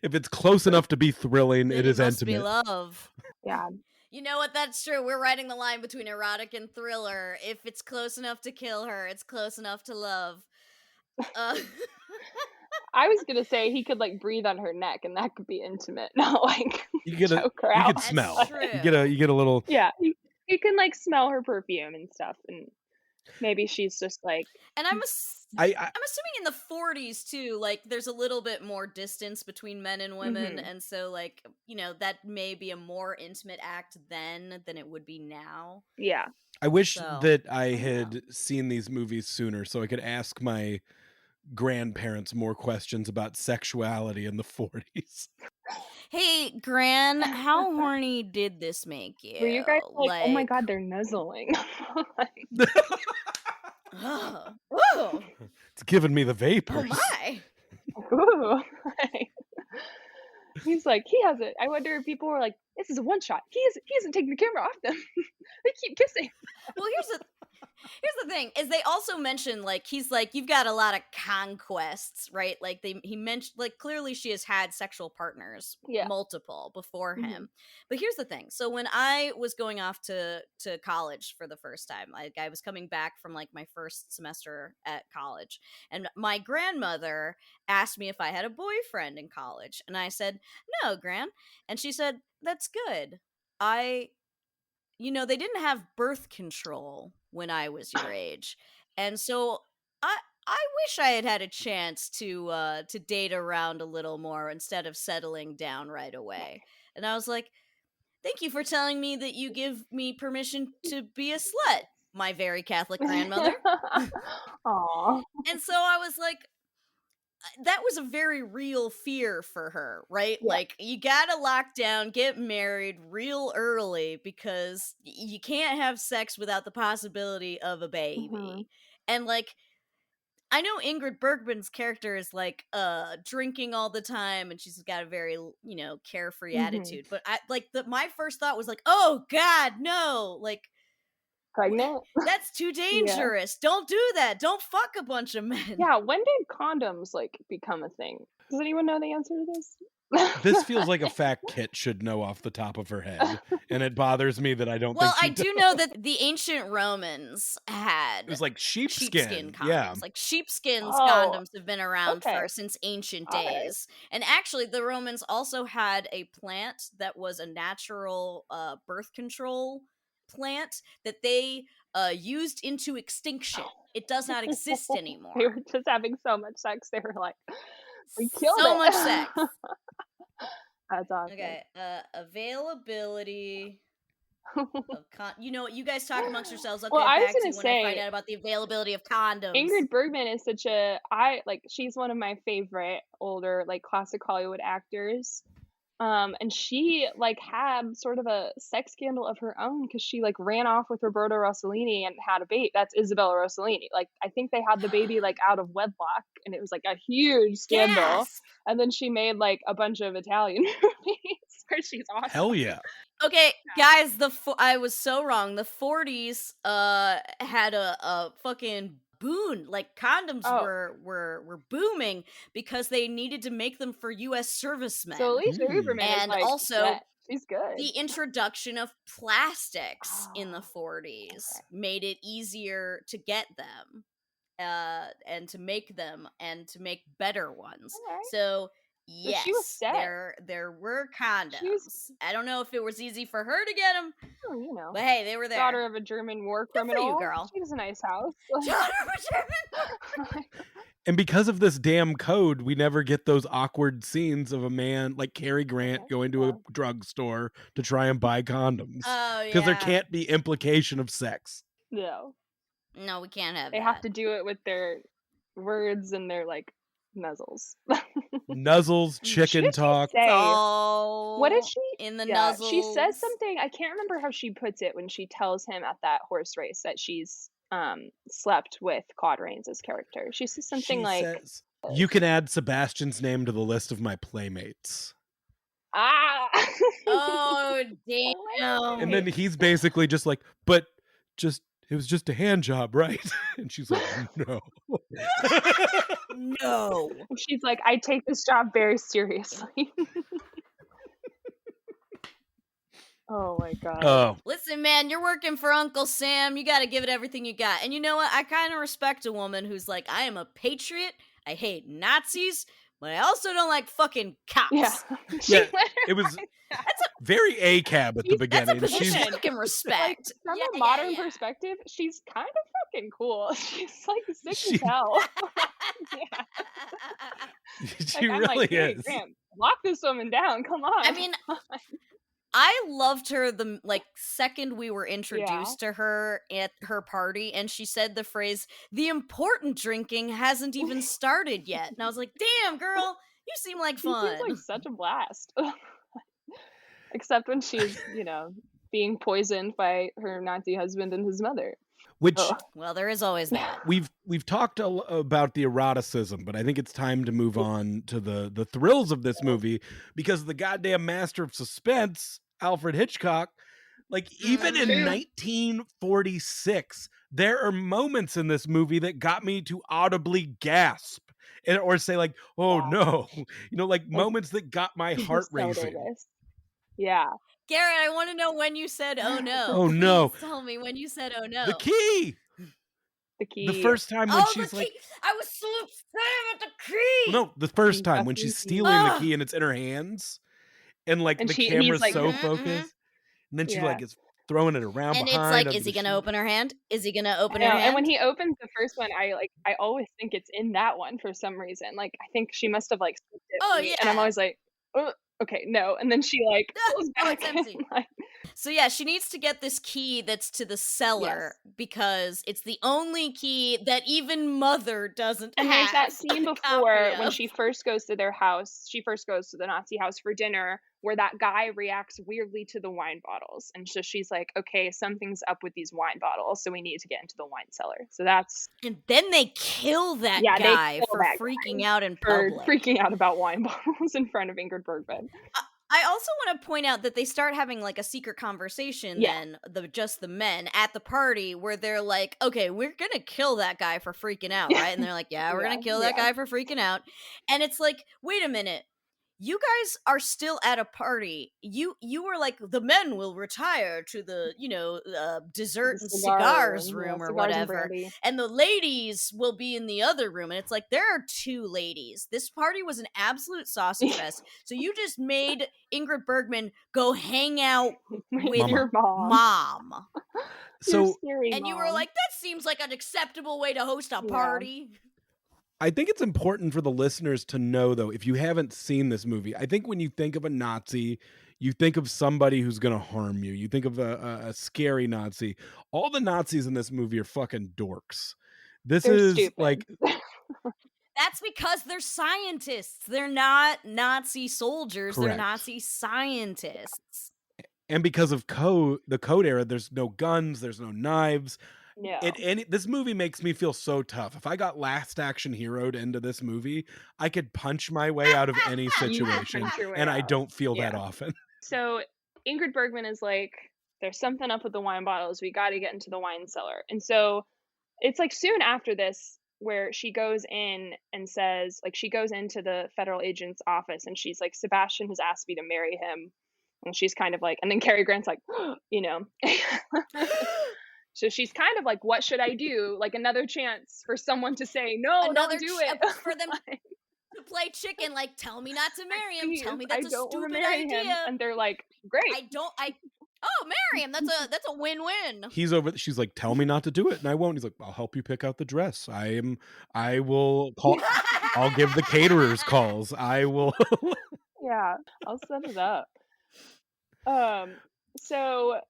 if it's close enough to be thrilling, Then it it is must be intimate. love. Yeah. You know what? That's true. We're writing the line between erotic and thriller. If it's close enough to kill her, it's close enough to love. Uh, I was gonna say he could like breathe on her neck and that could be intimate, not like You get a choke her you out. could that's smell. true. You get a little. Yeah, he can like smell her perfume and stuff, and maybe she's just like, And I I'm assuming in the 40s too, like there's a little bit more distance between men and women, mhm, and so like, that may be a more intimate act then than it would be now. yeah. I wish So, that I I don't know. had seen these movies sooner so I could ask my grandparents more questions about sexuality in the 40s. Hey, Gran, how horny did this make Were you? you guys like, "Oh my Like, god, they're nuzzling." Like, oh, oh, It's giving me the oh vapors. my. ooh, like, he's like, "He has it." I wonder if people were like, "This is a one shot. He hasn't taken the camera off them. They keep kissing." Well, here's the thing is they also mention like he's like you've got a lot of conquests, right? Like he mentioned like clearly she has had sexual partners, Yeah. multiple before Mhm. him. But here's the thing. So when I was going off to college for the first time, like I was coming back from like my first semester at college, and my grandmother asked me if I had a boyfriend in college, and I said, "No, Gran." And she said, "That's good. I they didn't have birth control when I was your age. And so I wish I had had a chance to date around a little more instead of settling down right away." And I was like, "Thank you for telling me that you give me permission to be a slut, my very Catholic grandmother." Aw. And so I was like, that was a very real fear for her, right? Yeah. Like, you gotta lock down, get married real early because you can't have sex without the possibility of a Mhm. baby. And like, I know Ingrid Bergman's character is like drinking all the time and she's got a very, carefree Mhm. attitude. But I like my first thought was like, "Oh God, no. Like Pregnant? that's too Yeah. dangerous. Don't do that. Don't fuck a bunch of men." Yeah, when did condoms, like, become a thing? Does anyone know the answer to this? This feels like a fact Kit should know off the top of her head, and it bothers me that I don't Well, think I she does. do know that the ancient Romans It had was like sheepskin sheepskin. Yeah. condoms. Like sheepskins Oh, condoms have been around okay. for since ancient Alright. days. And actually the Romans also had a plant that was a natural birth control plant that they used into extinction. It does not exist They anymore. were just having so much sex, they were like, "We killed So much it." sex. That's awesome. Okay, availability of you guys talk amongst yourselves. I'll Well, get I was back to gonna you when I find say, out about the availability of condoms. Ingrid Bergman is such a she's one of my favorite older, like, classic Hollywood actors. And she, like, had sort of a sex scandal of her own because she, like, ran off with Roberto Rossellini and had a baby. That's Isabella Rossellini. Like, I think they had the baby, like, out of wedlock, and it was, like, a huge scandal, Gasp! and then she made, like, a bunch of Italian movies where she's Hell awesome. yeah. Okay, guys, I was so wrong. The 40s had a fucking boon. Like condoms Oh, were booming because they needed to make them for US so servicemen. Alicia Mm. Huberman is, And like, also set. She's good. the introduction of plastics in the Oh, 40s okay. made it easier to get them and to make them and to make better ones. Alright. So So she was yes, set. there were She was, condoms. I don't know if it was easy for her to get them, oh, you know, but hey, they were there. daughter of a German war Good for you, criminal. girl. She has a nice house. Daughter of a German. Like, And because of this damn code, we never get those awkward scenes of a man like Cary Grant okay, going to a yeah. drugstore to try and buy condoms. Oh Because there yeah. can't be implication of sex. No. No, we can't have They have that. to do it with their words and their, like, Nuzzles. Nuzzles, What chicken does she talk. It's say? What is all she in the Yeah, she says nuzzles. something, I can't remember how she puts it when she tells him at that horse race that she's, slept with Claude Rains' character. She says something She like, says, "You can add Sebastian's name to the list of my playmates." "Ah!" Oh, And damn. then he's basically just like, "But just it was just a hand job, right?" And she's like, "No." No. And she's like, "I take this job very seriously." Oh my god. Oh, Listen, man, you're working for Uncle Sam. You got to give it everything you got. And you know what? I kind of respect a woman who's like, I am a patriot. I hate Nazis, but I also don't like fucking Yeah. cops. She yeah, let her it was find that. very ACAB at the That's a beginning. position She's you can Like, respect. from Yeah, a yeah, modern yeah. perspective, she's kind of fucking cool. She's, like, sick as she hell. Yeah. she Like, I'm like, really "Cary is. Grant, lock this woman down, come I on." mean, I loved her the second we were Yeah. introduced to her at her party, and she said the phrase, "The important drinking hasn't even started yet." And I was like, "Damn, girl, you seem like She seems like fun." such a blast. Except when she's, being poisoned by her Nazi husband and his mother. Which Ugh. Well, there is always that. we've talked about the eroticism, but I think it's time to move on to the thrills of this movie because the goddamn master of suspense, Alfred Hitchcock, like even That's in Mhm. true. 1946, there are moments in this movie that got me to audibly gasp or say like, "Oh Yeah. no," like Like, moments that got my "Did you heart so racing. this?" Yeah. Garrett, I want to know when you said, "Oh no." Oh Please no, tell me when you said, "Oh the no." key. The The key. first time when Oh, the she's like, key! I was so upset with the well, key! no, the first The time when fucking she's key. stealing the Ugh! key and it's in her hands and like And the he's camera's like, so Mhm, mhm. focused and then she yeah. like is throwing it around And it's behind like, under is the he gonna sheet. open her hand? Is he gonna I open her know, and when hand? he opens the first one, I always think it's in that one for some reason, like, I think she must have, like, skipped it Oh, maybe, and I'm yeah. always like, "Ugh, okay, no," and then she, like, goes Oh, it's back and, empty. like So yeah, she needs to get this key that's to the cellar yes. because it's the only key that even Mother doesn't And there's that have scene a copy before when of. she first goes to their house, she first goes to the Nazi house for dinner, where that guy reacts weirdly to the wine bottles, and so she's like, "Okay, something's up with these wine bottles, so we need to get into the wine cellar." So that's And then they kill that yeah, they guy kill for that freaking guy out in for public. freaking out about wine bottles in front of Ingrid Bergman. I also want to point out that they start having like a secret conversation Yeah. then just the men at the party where they're like, "Okay, we're going to kill that guy for freaking out, right?" And they're like, "Yeah, we're Yeah, going to kill that yeah. guy for freaking out." And it's like, "Wait a minute. You guys are still at a party. You were like the men will retire to the, dessert The and cigar cigars room, yeah, room or cigars and whatever, brandy. and the ladies will be in the other room." And it's like there are two ladies. This party was an absolute sausage fest. So you just made Ingrid Bergman go hang out With with Mama. your mom. mom. Your So scary And you were mom. like, that seems like an acceptable way to host a Yeah. party. I think it's important for the listeners to know though, if you haven't seen this movie, I think when you think of a Nazi, you think of somebody who's going to harm you. You think of a scary Nazi. All the Nazis in this movie are fucking dorks. This They're is stupid. like That's because they're scientists. They're not Nazi soldiers. They're correct. Nazi scientists. And because of the code era, there's no guns, there's no knives. No. This movie makes me feel so tough. If I got last action heroed into this movie, I could punch my way out of any You could situation, punch your way and I out. don't feel that Yeah. often. So Ingrid Bergman is like, there's something up with the wine bottles. We got to get into the wine cellar. And so it's like soon after this where she goes in and says, like, she goes into the federal agent's office and she's like, Sebastian has asked me to marry him. And she's kind of like, and then Cary Grant's like, you know. So she's kind of like, what should I do? Like another chance for someone to say, no, Another don't do it. for them to play chicken, like, tell me not to marry him. Tell Please, me I that's a don't want to stupid marry him. idea. And they're like, great. Oh, marry him. That's a win-win. She's like, tell me not to do it, and I won't. He's like, I'll help you pick out the dress. I will call. I'll give the caterers calls. I will. Yeah, I'll set it up. So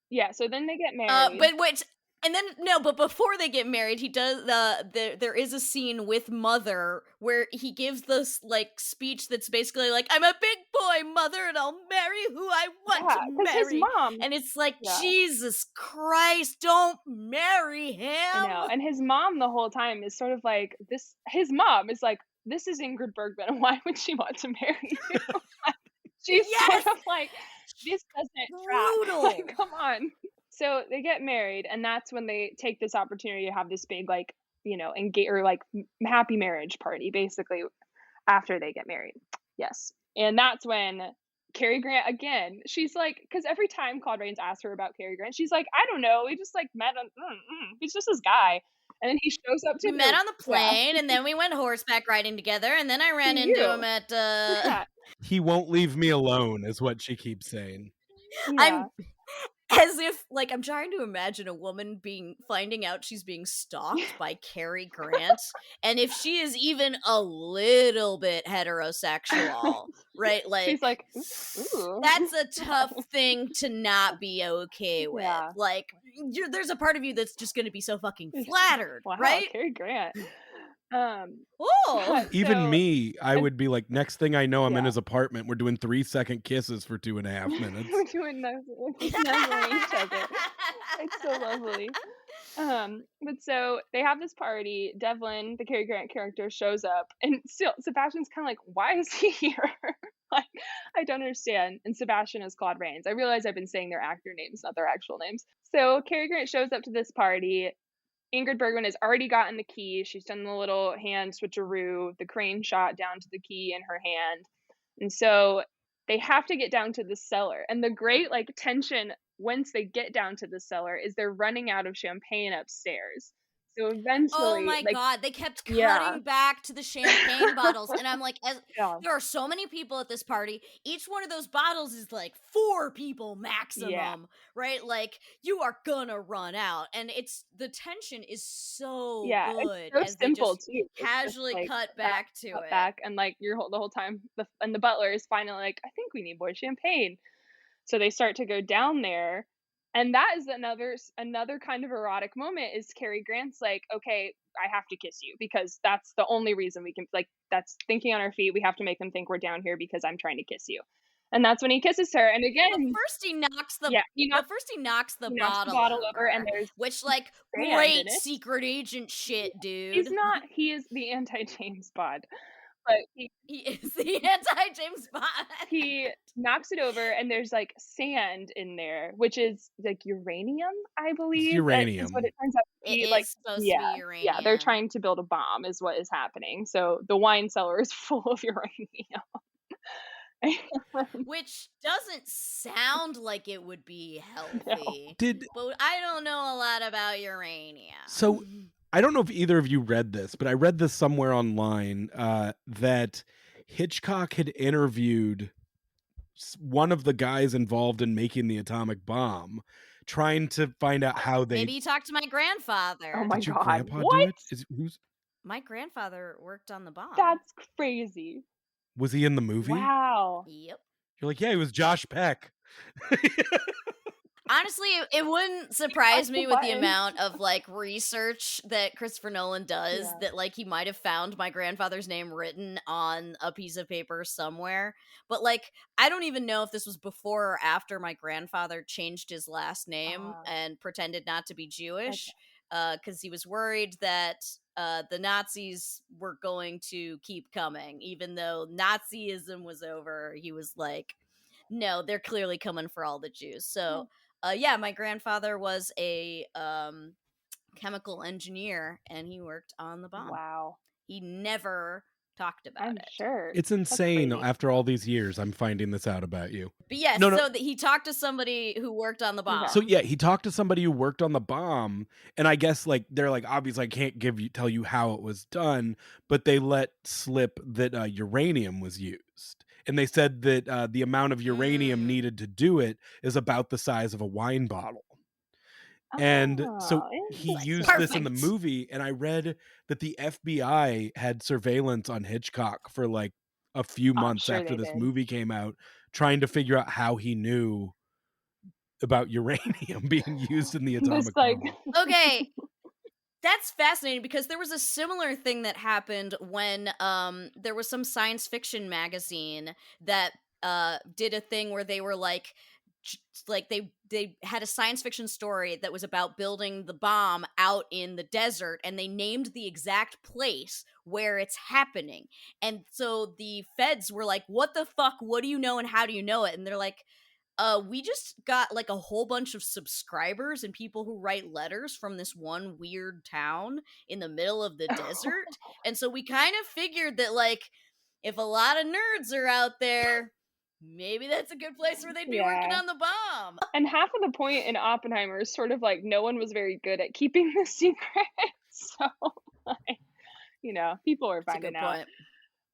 yeah, so then they get married. But wait, And then no, but before they get married, he does there is a scene with Mother where he gives this like speech that's basically like, "I'm a big boy, Mother, and I'll marry who I want Yeah, to because his marry." mom And it's like, yeah, Jesus Christ, don't marry I him. know, and his mom the whole time is sort of like this his mom is like, "This is Ingrid Bergman, why would she want to marry you?" She's sort Yes, of like, "This doesn't track, like, brutal. come on." So, they get married, and that's when they take this opportunity to have this big, like, engage or, like, happy marriage party, basically, after they get married. Yes. And that's when Cary Grant again, she's like, because every time Claude Rains asks her about Cary Grant, she's like, "I don't know, we just, like, met on he's just this guy." And then he shows up We to met their on the yeah, plane, and then we went horseback riding together, and then I to ran into him you. at Yeah, He won't leave me alone, is what she keeps saying. yeah. I'm as if like I'm trying to imagine a woman finding out she's being stalked by Cary Grant, and if she is even a little bit heterosexual, right? She's Like like, "Ooh." that's a tough thing to not be okay with. Yeah. Like there's a part of you that's just going to be so fucking It's flattered, wow, right? Cary Grant. Um, Oh, yeah, Even so me, I and would be like, next thing I know, I'm in yeah. his apartment. We're doing 3-second kisses for 2.5 minutes. We're doing we're just nuzzling each other. It's so lovely. But so they have this party. Devlin, the Cary Grant character, shows up, and still Sebastian's kind of like, "Why is he here?" Like, I don't understand. And Sebastian is Claude Rains. I realize I've been saying their actor names, not their actual names. So Cary Grant shows up to this party. Ingrid Bergman has already gotten the key. She's done the little hand switcheroo, the crane shot down to the key in her hand. And so they have to get down to the cellar. And the great like tension once they get down to the cellar is they're running out of champagne upstairs. So oh eventually, my like, god, they kept yeah, cutting back to the champagne bottles, and I'm like, yeah, there are so many people at this party. Each one of those bottles is like 4 people yeah, maximum, right? Like you are gonna run out, and it's the tension is so yeah. It's good so as they simple just too. It's just casually like cut back, back to cut it. back, and like the whole time, the butler is finally like, "I think we need more champagne." So they start to go down there, and that is another kind of erotic moment is Cary Grant's like, "Okay, I have to kiss you because that's the only reason we can like that's thinking on our feet. We have to make them think we're down here because I'm trying to kiss you." And that's when he kisses her. And But again, first he knocks the yeah, the he knocks the bottle bottle over and over, there's which like sand in great it. secret agent shit, He's dude. not he is the anti James Bond, but He is the anti James Bond. he knocks it over and there's like sand in there, which is like uranium, I It's believe. That is what uranium. it turns out to It be. Like, is supposed to yeah, be yeah, they're uranium, trying to build a bomb, is what is happening. So the wine cellar is full of uranium. which doesn't sound like it would be No. healthy. Did But I don't know a lot about uranium. so I don't know if either of you read this, but I read this somewhere online that Hitchcock had interviewed one of the guys involved in making the atomic bomb, trying to find out how they Maybe you talk to my Oh grandfather. my did your god, grandpa do what? it? Is who's My grandfather worked on the bomb. That's crazy. was he in the movie? Wow. Yep. You're like, yeah, he was Josh Peck. Honestly, it wouldn't Press surprise the me with the button. amount of like research that Christopher Nolan does Yeah. that like he might have found my grandfather's name written on a piece of paper somewhere. But like I don't even know if this was before or after my grandfather changed his last name Uh, and pretended not to be okay. Jewish cuz he was worried that the Nazis were going to keep coming even though Nazism was over. He was like, no, they're clearly coming for all the Jews. Yeah. So yeah, my grandfather was a chemical engineer and he worked on the bomb. Wow. He never talked about I'm it. sure. It's That's insane crazy. after all these years I'm finding this out about you. But yes, No, no. so that he talked to somebody who worked on the Okay. So bomb. yeah, he talked to somebody who worked on the bomb, and I guess like they're like, obviously I can't tell you how it was done, but they let slip that uranium was used, and they said that the amount of uranium Mm. needed to do it is about the size of a wine bottle. And so Oh, he Like used this in the interesting. perfect. movie, and I read that the FBI had surveillance on Hitchcock for like a few I'm months sure after they this did. movie came out, trying to figure out how he knew about uranium being used in the This atomic like bomb. Okay, that's fascinating because there was a similar thing that happened when there was some science fiction magazine that did a thing where they were like like they had a science fiction story that was about building the bomb out in the desert, and they named the exact place where it's happening. And so the feds were like, what the fuck, what do you know and how do you know it? And they're like, we just got like a whole bunch of subscribers and people who write letters from this one weird town in the middle of the desert. And so we kind of figured that, like, if a lot of nerds are out there, maybe that's a good place where they'd be working yeah. on the bomb. And half of the point in Oppenheimer is sort of like no one was very good at keeping the secret. So like, people are That's a finding good out.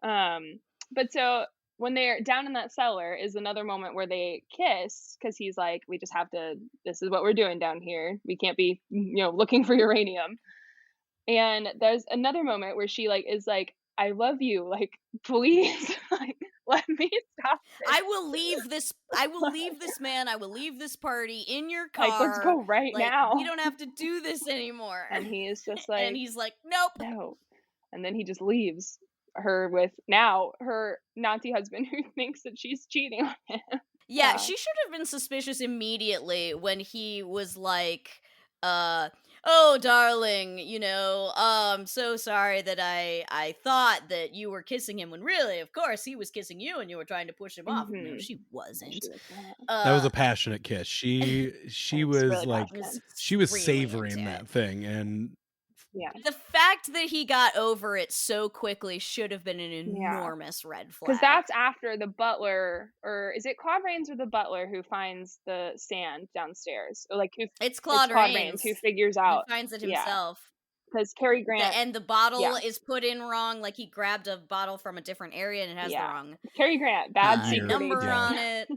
point. But so when they're down in that cellar is another moment where they kiss because he's like, we just have to, this is what we're doing down here. We can't be, looking for uranium. And there's another moment where she like is like, I love you, like, please, like, let me stop this. I will leave this. I will leave this man. I will leave this party in your Like, let's car. go right Like, we now. don't have to do this anymore. And he is just And like, he's like, nope. no. And then he just leaves her with now her Nazi husband who thinks that she's cheating on him. Yeah, Yeah. she should have been suspicious immediately when he was like, oh darling, I'm so sorry that I thought that you were kissing him when really, of course, he was kissing you and you were trying to push him off. No, Mm-hmm. she No, wasn't. she was not. That was Uh a passionate kiss. She It's was really like was passionate. she was extremely savoring into that it. thing, and Yeah. The fact that he got over it so quickly should have been an Yeah. enormous red Because flag. that's after the butler, or is it Claude Rains or the butler who finds the sand downstairs? Or like who? It's It's Claude Claude Rains Rains who figures who out. finds it Yeah. himself. Because Cary Grant. And the Yeah. bottle is put in wrong. Like he grabbed a bottle from a different area and it has the Yeah. wrong Cary Grant, bad year, secret number agent. yeah. on it.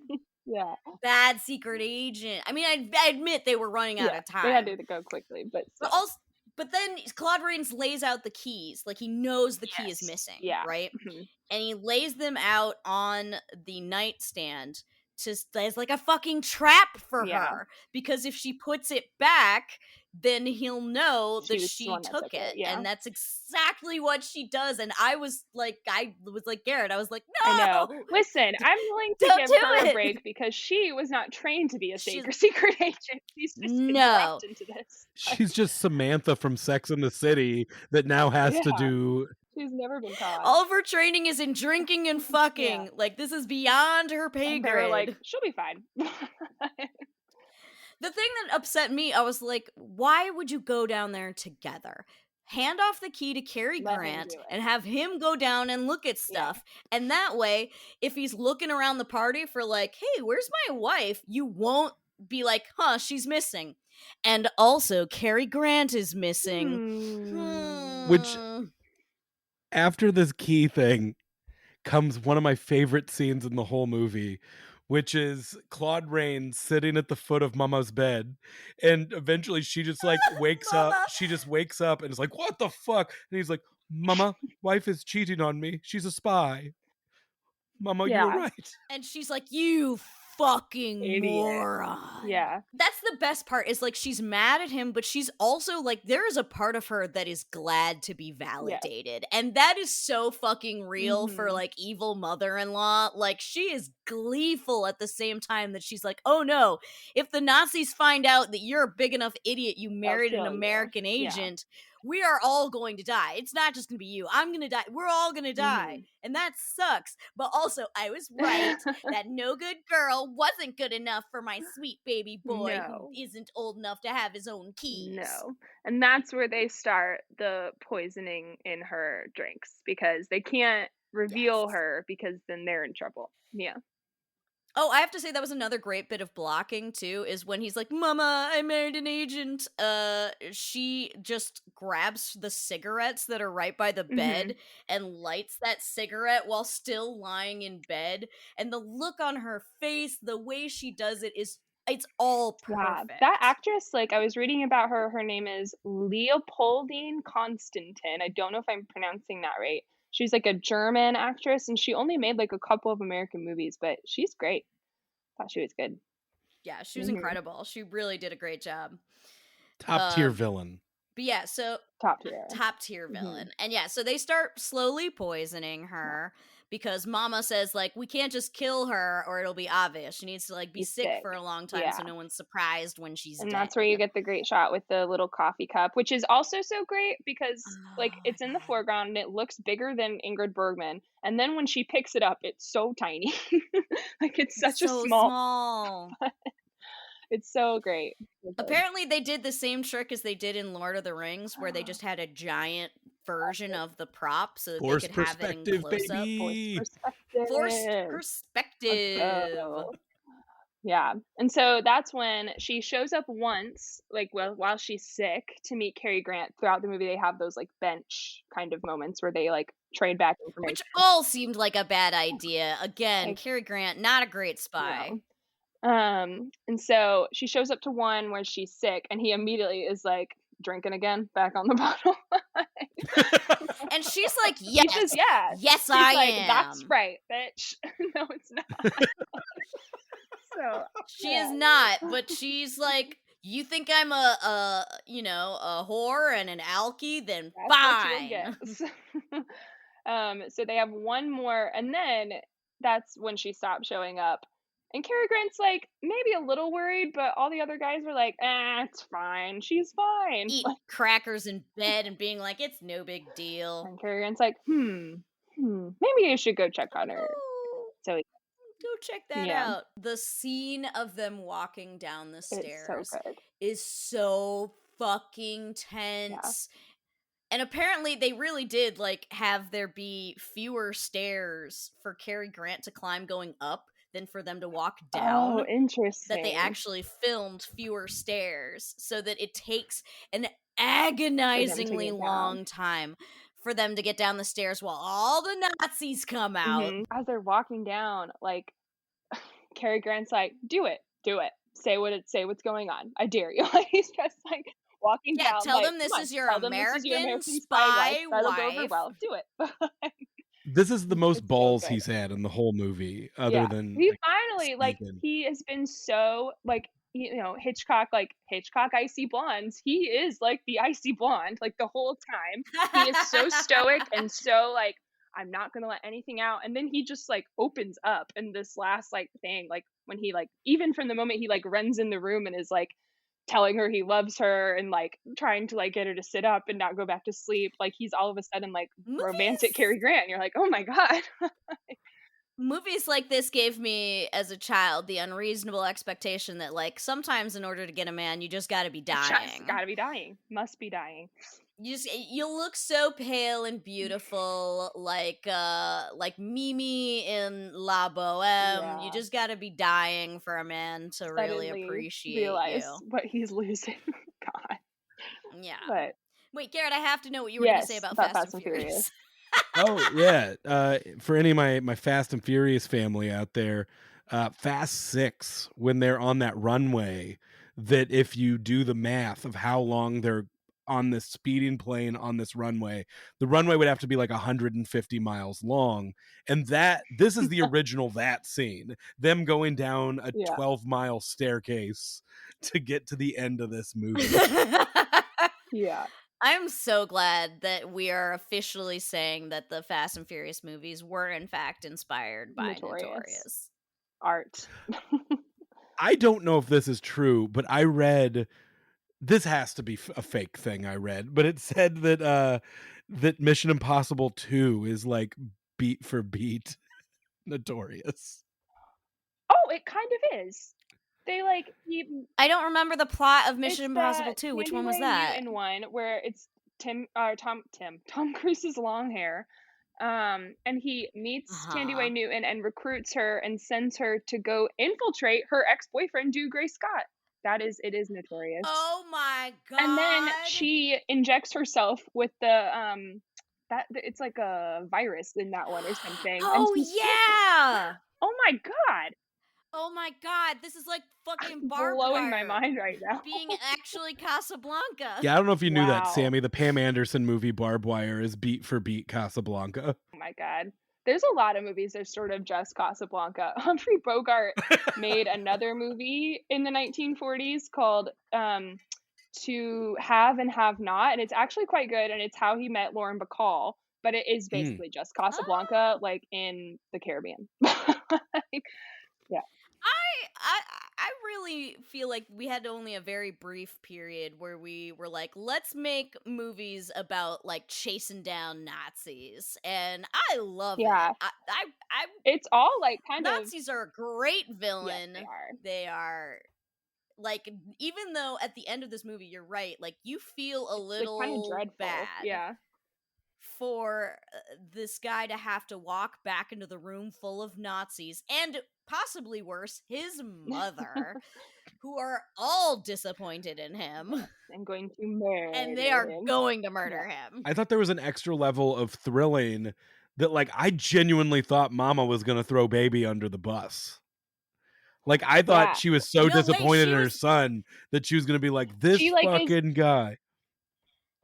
Yeah. Bad secret agent. I mean, I admit they were running out Yeah. of They had time. to go quickly, but But still. also, but then Claude Rains lays out the keys. Like he knows the key is Yes. missing, Yeah. right? Hmm. And he lays them out on the nightstand as like a fucking trap for Yeah. her, because if she puts it back, then he'll know She that was the she one that took took it. it. Yeah. And that's exactly what she does. And I was like Garrett, I was like, I know. no, Listen, I'm willing to don't give do her a it. break because she was not trained to be a She's secret agent. She's just been no. dropped into this. She's just Samantha from Sex and the City that now has to Yeah. do. She's never been caught. All of her training is in drinking and fucking. Yeah. Like this is beyond her pay And they were like, grade. she'll be fine. The thing that upset me, I was like, why would you go down there together? Hand off the key to Cary Let him Grant do it. and have him go down and look at stuff. And that way, if he's looking around the party for like, hey, where's my wife? You won't be like, huh, she's missing. And also, Cary Grant is missing. Which, after this key thing, comes one of my favorite scenes in the whole movie, which is Claude Rains sitting at the foot of Mama's bed, and eventually she just like wakes up. Mama. She just wakes up and is like, "What the fuck?" And he's like, "Mama, wife is cheating on me. She's a spy. Mama, you were Yeah. right." And she's like, you fucking Idiot. moron. Yeah. That's the best part, is like she's mad at him, but she's also like, there is a part of her that is glad to be validated. And that is so fucking real for Mhm. like evil mother-in-law. Like she is gleeful at the same time that she's like, oh no, if the Nazis find out that you're a big enough idiot, you married an kill you. American Yeah. agent, we are all going to die. It's not just gonna be you. I'm gonna die. We're all gonna die. And that sucks. But also, I was right. That no good girl wasn't good enough for my sweet baby boy No. who isn't old enough to have his own keys. No. And that's where they start the poisoning in her drinks because they can't reveal Yes. her because then they're in trouble. Yeah. Oh, I have to say that was another great bit of blocking too, is when he's like, Mama, I married an agent. She just grabs the cigarettes that are right by the bed and lights that cigarette while still lying in bed. And the look on her face, the way she does it it's all Yeah. perfect. That actress, like I was reading about her, her name is Leopoldine Constantin. I don't know if I'm pronouncing that right. She's like a German actress and she only made like a couple of American movies, but she's great. Thought she was good. Yeah, she was Mhm. incredible. She really did a great job. Top tier Um, villain. but yeah, so Top tier. top tier Mhm. villain. And yeah, so they start slowly poisoning Yeah. her because mama says like we can't just kill her or it'll be obvious. She needs to like be He's sick sick. for a long time Yeah. so no one's surprised when she's And dead. that's where you get the great shot with the little coffee cup, which is also so great because, like, Oh my it's in the god. foreground and it looks bigger than Ingrid Bergman, and then when she picks it up, it's so tiny. Like, it's It's such a so small small. it's so great. So good. Apparently they did the same trick as they did in Lord of the Rings where they just had a giant version of the prop so that they Force could have it in perspective, close up. Forced baby. Forced perspective. Let's perspective. go. Yeah, and so that's when she shows up once, like, well, while she's sick to meet Cary Grant. Throughout the movie, they have those, like, bench kind of moments where they, like, trade back Which information. all seemed like a bad idea. Again, Like, Cary Grant, not a great spy. no. And so she shows up to one where she's sick, and he immediately is, like, drinking again, back on the bottle. And she's like, He says, yes, "Yes." yes, She's I like, "That's am. right, bitch." No, it's not. So, She is yeah. not, but she's like, you think I'm a whore and an alky? Then That's what you'll get. fine. So they have one more, and then that's when she stopped showing up. And Cary Grant's like maybe a little worried, but all the other guys were like, it's fine. She's fine. Eating crackers in bed and being like, it's no big deal. And Cary Grant's like, maybe you should go check on her. Oh, So go check that yeah, out. The scene of them walking down the it's so stairs good. is so fucking Yeah. tense. And apparently they really did like have there be fewer stairs for Cary Grant to climb going up than for them to walk Oh, down. That they interesting. actually filmed fewer stairs so that it takes an For them to agonizingly get down. long time for them to get down the stairs while all the Nazis come out. As they're walking down, like Cary Grant's like, do it. Say what's going on. I dare you." Like he's just like walking Yeah, down, tell like, them come this on, is your tell them this is your American American spy wife. spy That'll go over wife. well. Do it. This is the most It's so balls good. he's had in the whole movie, other Yeah. than He like finally like Steven. he has been so like Hitchcock, like Hitchcock icy blondes. He is like the icy blonde, like the whole time. He is so stoic and so like I'm not gonna let anything out. And then he just like opens up in this last like thing, like when he like even from the moment he like runs in the room and is like telling her he loves her and like trying to like get her to sit up and not go back to sleep, like he's all of a sudden like romantic Movies Cary Grant. And you're like, oh my God. movies like this gave me as a child the unreasonable expectation that like sometimes in order to get a man you just got to be Just dying. gotta be dying. Must be dying. You look so pale and beautiful like Mimi in La Boheme. You Yeah. just got to be dying for a man to really Suddenly appreciate realize you. what he's losing. God. Yeah. But Wait, Garrett, I have to know what you were going to say yes, about about Fast Fast and and Furious. Furious. Oh yeah. For any of my Fast and Furious family out there, Fast 6, when they're on that runway, that if you do the math of how long they're on this speeding plane on this runway, the runway would have to be like 150 miles long. And this is the original that scene. Them going down a Yeah. 12-mile staircase to get to the end of this movie. Yeah. I'm so glad that we are officially saying that the Fast and Furious movies were in fact inspired by Notorious. Art. I don't know if this is true, but I read this has to be a fake thing I read, but it said that Mission Impossible 2 is like beat for beat Notorious. Oh, it kind of is. They like keep I don't remember the plot of Mission it's Impossible the 2. Which Sandy one was Way that? Newton one where it's Tom Cruise's long hair. And he meets Sandy Way Uh-huh. Newton and recruits her and sends her to go infiltrate her ex-boyfriend, Dude Gray Scott. It is Notorious. Oh my And then god. she injects herself with it's like a virus in that one or something, and Oh she's sick. yeah. Oh my God! Oh my god, this is like fucking barbed Blowing my wire mind right now. being actually Casablanca. Yeah, I don't know if you knew that, Wow. Sammy. The Pam Anderson movie Barbed Wire is beat for beat Casablanca. Oh my God. There's a lot of movies that are sort of just Casablanca. Humphrey Bogart made another movie in the 1940s called To Have and Have Not, and it's actually quite good, and it's how he met Lauren Bacall, but it is Mm. basically just Ah, Casablanca, like, in the Caribbean. Like, yeah. I really feel like we had only a very brief period where we were like, let's make movies about like chasing down Nazis, and I love it. Yeah. I It's all, like, kind of Nazis are a great yes, they villain. are. They are like, even though at the end of this movie, you're right, like you feel a It's, like, kinda little dreadful. bad Yeah. for this guy to have to walk back into the room full of Nazis and possibly worse, his mother, who are all disappointed in him Yes, I'm going to and they murder are him. going to Yeah. murder him. I thought there was an extra level of thrilling that, like, I genuinely thought Mama was gonna throw baby under the bus. Like, I thought Yeah. she was so No, wait, disappointed in her son that she was gonna be like, "This She, like, is fucking guy."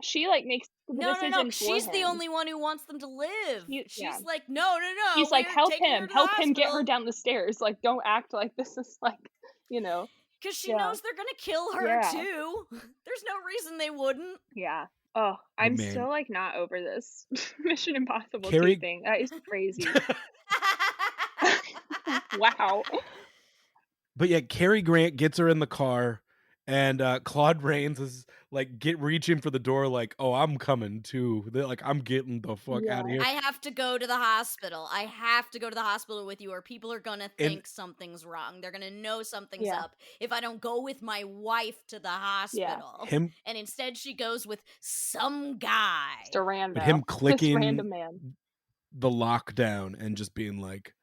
she, like, makes the no. decision for She's the him. only one who wants them to live. Yeah. She's like, no, She's like, we're taking her to the help him get her hospital down the stairs, like, don't act like this is, like, you know." because she Yeah. knows they're gonna kill her Yeah. too. There's no reason they wouldn't. Yeah. Oh, But I'm man, still, like, not over this Mission Impossible 2 Carrie thing. That is crazy. Wow. but yeah, Cary Grant gets her in the car, and Claude Rains is like reaching for the door, like, "Oh, I'm coming too." They're like, "I'm getting the fuck out of Yeah. here." I have to go to the hospital. I have to go to the hospital with you, or people are gonna And think something's wrong. They're gonna know something's Yeah. up if I don't go with my wife to the Yeah. hospital. him, And instead, she goes with some guy. Just a but him rando. This clicking random man. the lockdown and just being like,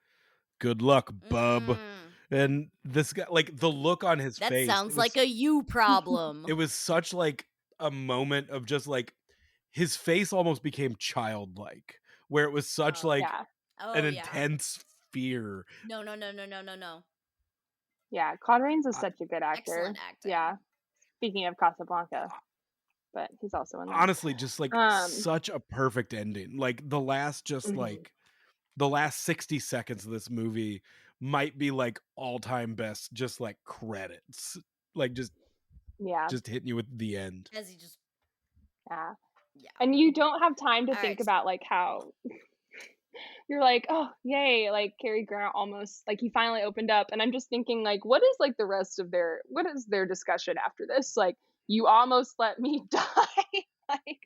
"Good luck, bub." Mm, And this guy, like the look on his that face, sounds like a you it problem. was such like a moment of just like his face almost became childlike, where it was such Oh, like Yeah. an oh yeah. intense fear. No. Yeah, Claude Rains is Uh, such a good actor. Excellent Yeah. acting. Speaking of Casablanca, but he's also in there. Honestly, just like Um, such a perfect ending. Like mhm. the last 60 seconds of this movie might be like all-time best, just like credits. Like Yeah. just hitting you with the end. As he just, Yeah. yeah. And you don't have time to All think right. about, like, how you're like, "Oh, yay," like, Cary Grant almost like, he finally opened up, and I'm just thinking, like, what is, like, the rest of their what is their discussion after this? Like, "You almost let me die." Like,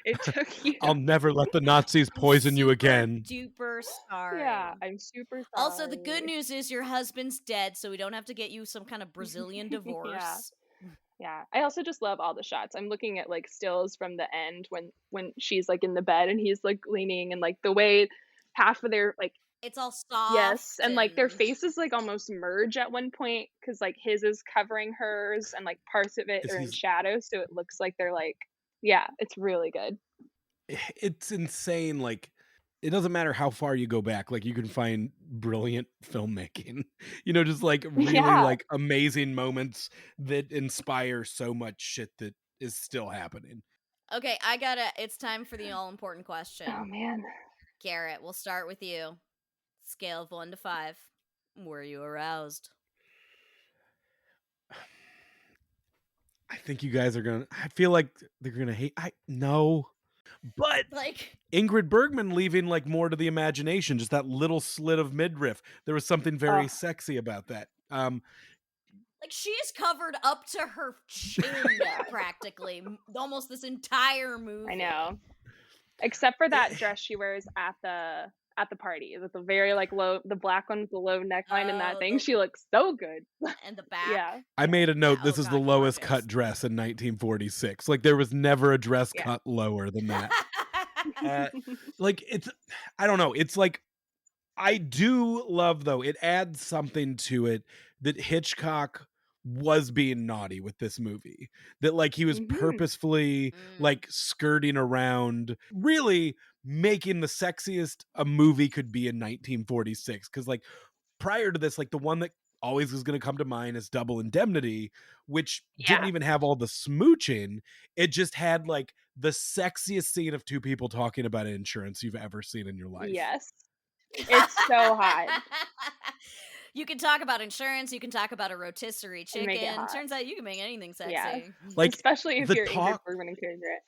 it took you I'll never let the Nazis I'm poison you super again. duper Yeah, sorry. I'm super Also, the good sorry. news is your husband's dead, so we don't have to get you some kind of Brazilian Yeah. divorce. Yeah, I also just love all the shots. I'm looking at, like, stills from the end when she's, like, in the bed and he's, like, leaning and, like, the way half of their, like It's all yes, soft and, like, their and faces, like, almost merge at one point because like, his is covering hers and, like, parts of it Is are in he's shadow, so it looks like they're, like yeah, it's really good. it's insane. Like, it doesn't matter how far you go back, like you can find brilliant filmmaking. Just like really Yeah. like amazing moments that inspire so much shit that is still happening. okay, it's time for the all important Oh, question. man. Garrett, we'll start with you. Scale of 1 to 5. Were you aroused? I think you guys are gonna I feel like they're gonna hate I no. But Like Ingrid Bergman leaving like more to the imagination, just that little slit of midriff. There was something very Oh, sexy about that. she is covered up to her chin yeah, practically almost this entire I movie. know. Except for that it- dress she wears at the party with the very, like, low the black one with the low neckline and that Oh, thing, the she looks so good. and the back. Yeah, I made a Yeah, note. oh This is the god, lowest cut gorgeous. dress in 1946. Like there was never a dress yeah. cut lower than that. Uh, like it's, I don't know. It's like I do love though. It adds something to it that Hitchcock was being naughty with this movie. That like he was Mhm. purposefully Mm, like skirting around, really making the sexiest a movie could be in 1946. Because like prior to this, like the one that always is going to come to mind is Double Indemnity, which didn't Yeah. even have all the smooching. It just had like the sexiest scene of two people talking about insurance you've ever seen in your life. Yes. It's so hot. You can talk about insurance, you can talk about a rotisserie And make it chicken. hot. Turns out you can make anything Yeah. sexy. Like Especially if the you're Ingrid talk, Bergman and Cary Grant.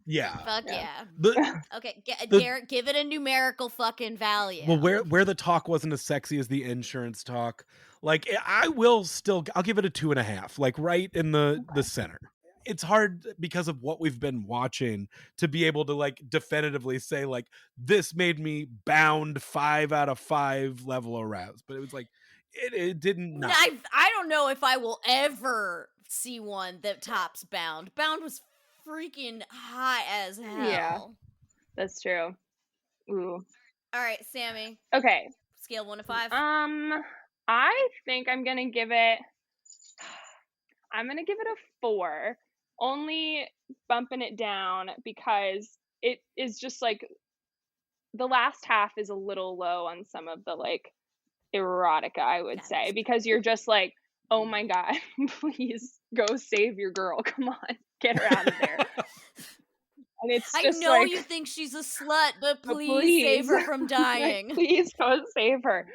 yeah. Fuck Yeah. yeah. The Okay, the Garrett, give it a numerical fucking value. well, where the talk wasn't as sexy as the insurance talk, like I will still, I'll give it a 2.5, like right in the Okay. center. It's hard because of what we've been watching to be able to like definitively say like this made me bound 5 out of 5 level aroused, but it was like it didn't not. I don't know if I will ever see one that tops Bound. Bound was freaking hot as Yeah, hell. that's true. Ooh. All right, Sammy, Okay. scale 1 to 5. I think I'm gonna give it a 4. Only bumping it down because it is just like the last half is a little low on some of the like erotica, I would say, because you're just like, oh my god, please go save your girl. Come on, get her out of there. And it's I just know like, you think she's a slut, but but please save please, her from like, dying. please go save her.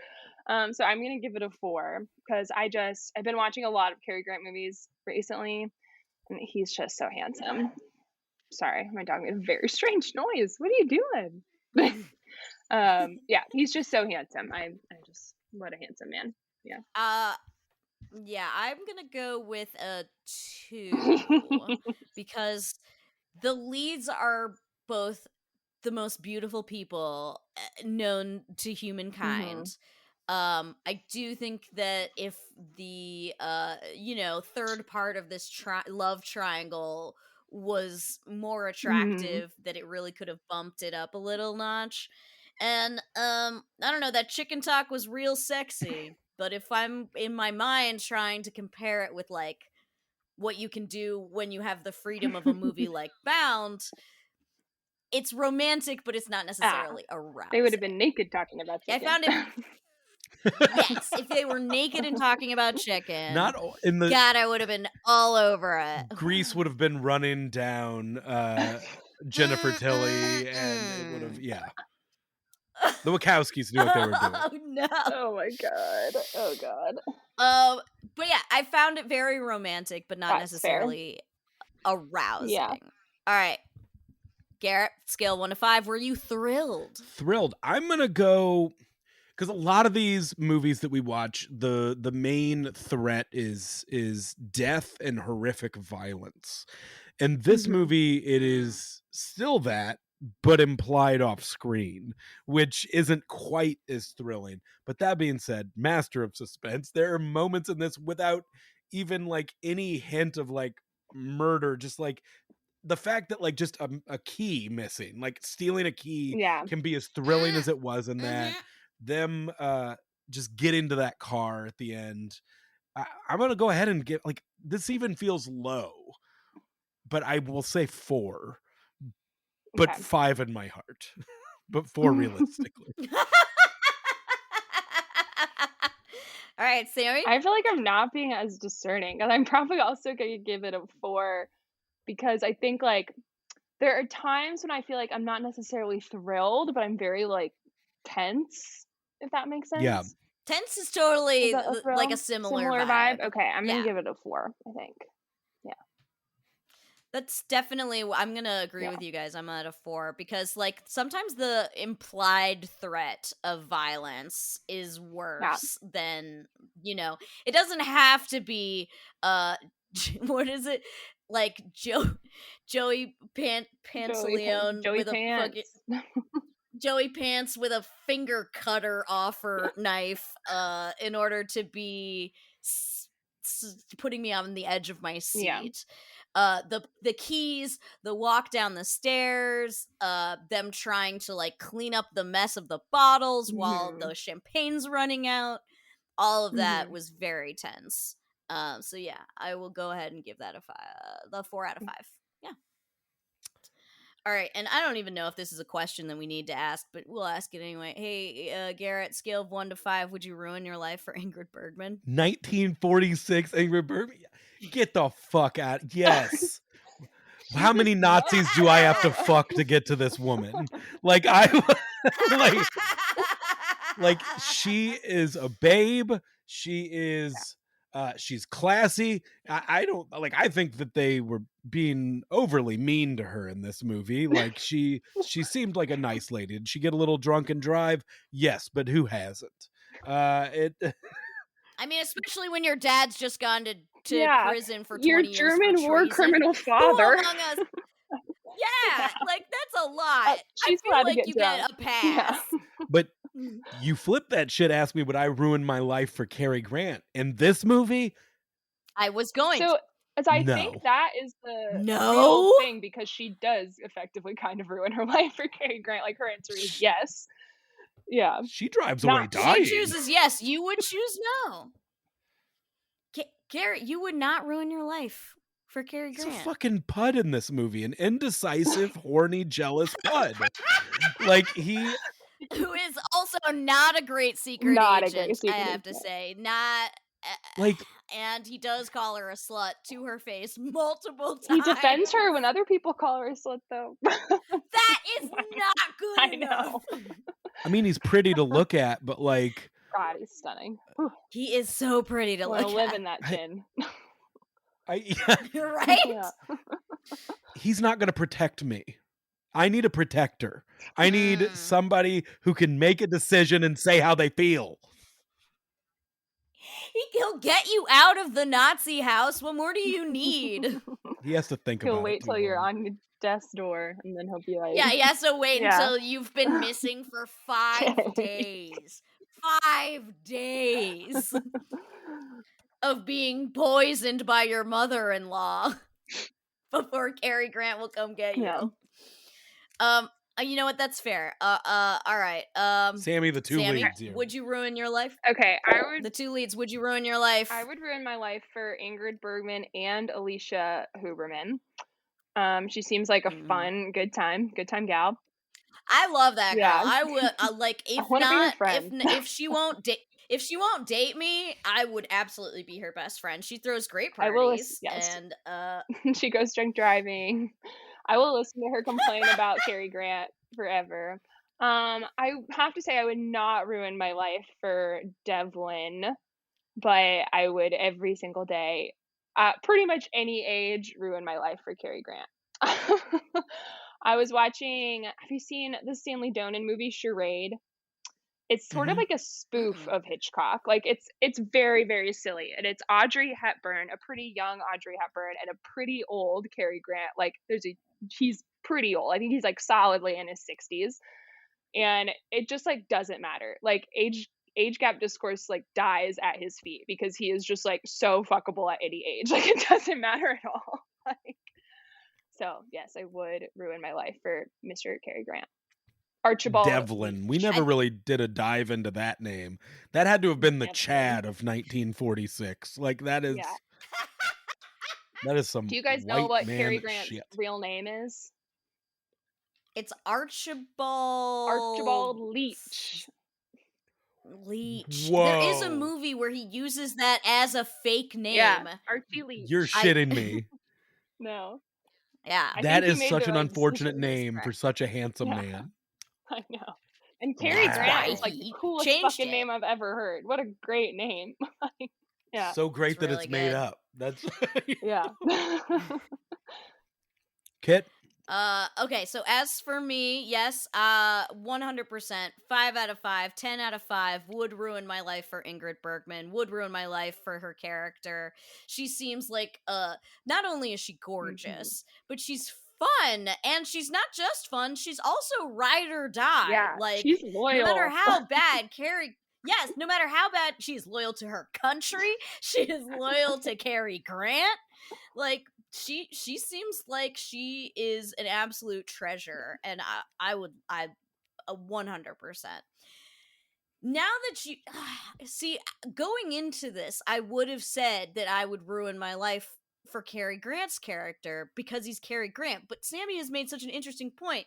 So I'm gonna give it a 4 because I've been watching a lot of Cary Grant movies recently, and he's just so handsome. Sorry, my dog made a very strange noise. What are you doing? Yeah, he's just so handsome. I just what a handsome man. Yeah. Yeah, I'm gonna go with a 2 because the leads are both the most beautiful people known to humankind. Mhm. I do think that if the third part of this love triangle was more Mhm. attractive, that it really could have bumped it up a little notch. And I don't know, that chicken talk was real sexy, but if I'm in my mind trying to compare it with like what you can do when you have the freedom of a movie like Bound, it's romantic, but it's not Ah, necessarily they would arousing. have been naked talking about I chicken. found it, yes, if they were naked and talking about chicken, Not in the God, I would have been all over it. Grease would have been running down Jennifer Tilly, and it would have, yeah. The Wachowskis knew what they were doing. Oh no. Oh my god. Oh god. But yeah, I found it very romantic, but not That's fair. necessarily Yeah. arousing. All right, Garrett, scale 1 to 5. Were you thrilled? Thrilled. I'm gonna go because a lot of these movies that we watch, the main threat is death and horrific violence. And this Mhm. movie, it is still that, but implied off screen, which isn't quite as thrilling. But that being said, master of suspense. There are moments in this without even like any hint of like murder, just like the fact that like just a key missing, like stealing a key Yeah. can be as thrilling as it was in that. Mm-hmm. Them just get into that car at the end. I'm gonna go ahead and get like this even feels low, but I will say 4, but Okay. 5 in my heart. But 4 realistically. All right, Sammy. I feel like I'm not being as discerning, and I'm probably also gonna give it a 4 because I think, like, there are times when I feel like I'm not necessarily thrilled, but I'm very, like, tense, if that makes Yeah. sense. Tense is Is totally that a like a thrill? similar Similar vibe? vibe. Okay, I'm gonna Yeah. give it a 4, I think. Yeah. That's definitely I'm going to agree Yeah. with you guys. I'm at a 4 because like sometimes the implied threat of violence is Yeah. worse than, it doesn't have to be what is it? Like Joey Pantaleone Joey with a fucking Pants. Joey Pants with a finger cutter offer knife in order to be putting me on the edge of my Yeah. seat. The keys, the walk down the stairs, them trying to like clean up the mess of the bottles while Mhm. the champagne's running out. All of that Mhm. was very tense. So yeah, I will go ahead and give that a 4 out of 5. Yeah. All right, and I don't even know if this is a question that we need to ask, but we'll ask it anyway. Hey, Garrett, scale of 1 to 5, would you ruin your life for Ingrid Bergman? 1946 Ingrid Bergman. Get the fuck out. Yes. How many Nazis do I have to fuck to get to this woman? Like I like Like, she is a babe. She's classy. I don't like, I think that they were being overly mean to her in this movie. Like, she seemed like a nice lady. Did she get a little drunk and drive? Yes, but who hasn't? It I mean, especially when your dad's just gone to Yeah, prison for your 20 years for German war treason. criminal Who father. among us? Yeah, like that's a lot. I She's feel allowed to like get you drunk. get a pass. but you flip that shit, ask me would I ruin my life for Cary Grant. In this movie, I was going So, to. as I no. think that is the real No. thing, because she does effectively kind of ruin her life for Cary Grant. Like, her answer is yes. Yeah. She drives Not- away She dying. chooses yes. You would choose no. Cary, you would not ruin your life for Cary He's a Grant. fucking pud in this movie, an indecisive, horny, jealous pud. Like, he Who is also not a great secret Not a agent, great secret I have to agent. say. Not like and he does call her a slut to her face multiple He times. defends her when other people call her a slut, though. That is not good I enough. know. I mean, he's pretty to look at, but like God, he's stunning. Whew. He is so pretty to Wanna look live at. in that chin. Right? Yeah. He's not going to protect me. I need a protector. I need somebody who can make a decision and say how they feel. He'll get you out of the Nazi house. What more do you need? He has to think about He'll it. wait too till you're long. on your desk door, and then he'll be like, Yeah, he has to wait Yeah. until you've been missing for 5 days. 5 days of being poisoned by your mother-in-law before Cary Grant will come get you. Yeah. You know what? That's fair. All right. Sammy, the two Sammy, leads here. would you ruin your life? Okay, The two leads, would you ruin your life? I would ruin my life for Ingrid Bergman and Alicia Huberman. She seems like a fun, good time gal. I love that girl. Yeah. I would like I if wanna be her not friend. if she won't date me, I would absolutely be her best friend. She throws great I will parties yes. and She goes drunk driving. I will listen to her complain about Cary Grant forever. I have to say I would not ruin my life for Devlin, but I would every single day, pretty much any age, ruin my life for Cary Grant. I was watching, have you seen the Stanley Donen movie Charade? It's sort of like a spoof of Hitchcock. Like, it's very, very silly, and it's Audrey Hepburn, a pretty young Audrey Hepburn, and a pretty old Cary Grant. Like, he's pretty old. I think he's like solidly in his 60s, and it just like doesn't matter. Like, age gap discourse like dies at his feet because he is just like so fuckable at any age. Like, it doesn't matter at all. Like, so yes, I would ruin my life for Mr. Cary Grant. Archibald Devlin. We never really did a dive into that name. That had to have been the Devlin. Chad of 1946. Like, that is Yeah. that is some Do you guys know white what man Cary Grant's shit. real name is? it's Archibald Leach. Leach. There is a Whoa. movie where he uses that as a fake name. Yeah, Archie Leach. You're shitting me. No. Yeah. I That think he is made such the an right unfortunate decision. name for such a handsome Yeah. man. I know. And Cary Wow. Grant is like He the coolest changed fucking it. name I've ever heard. What a great name. Like, yeah. So great It's that really it's made good. up. That's Yeah. Kit. Okay, so as for me, yes, 100%, 5 out of 5, 10 out of 5 would ruin my life for Ingrid Bergman, would ruin my life for her character. She seems like, not only is she gorgeous, but she's fun, and she's not just fun, she's also ride or die. Yeah, Like, she's loyal. no matter how bad yes, no matter how bad, she's loyal to her country, she is loyal to Cary Grant, like, she seems like she is an absolute treasure, and I 100%. Now that you see, going into this, I would have said that I would ruin my life for Cary Grant's character because he's Cary Grant, but Sammy has made such an interesting point.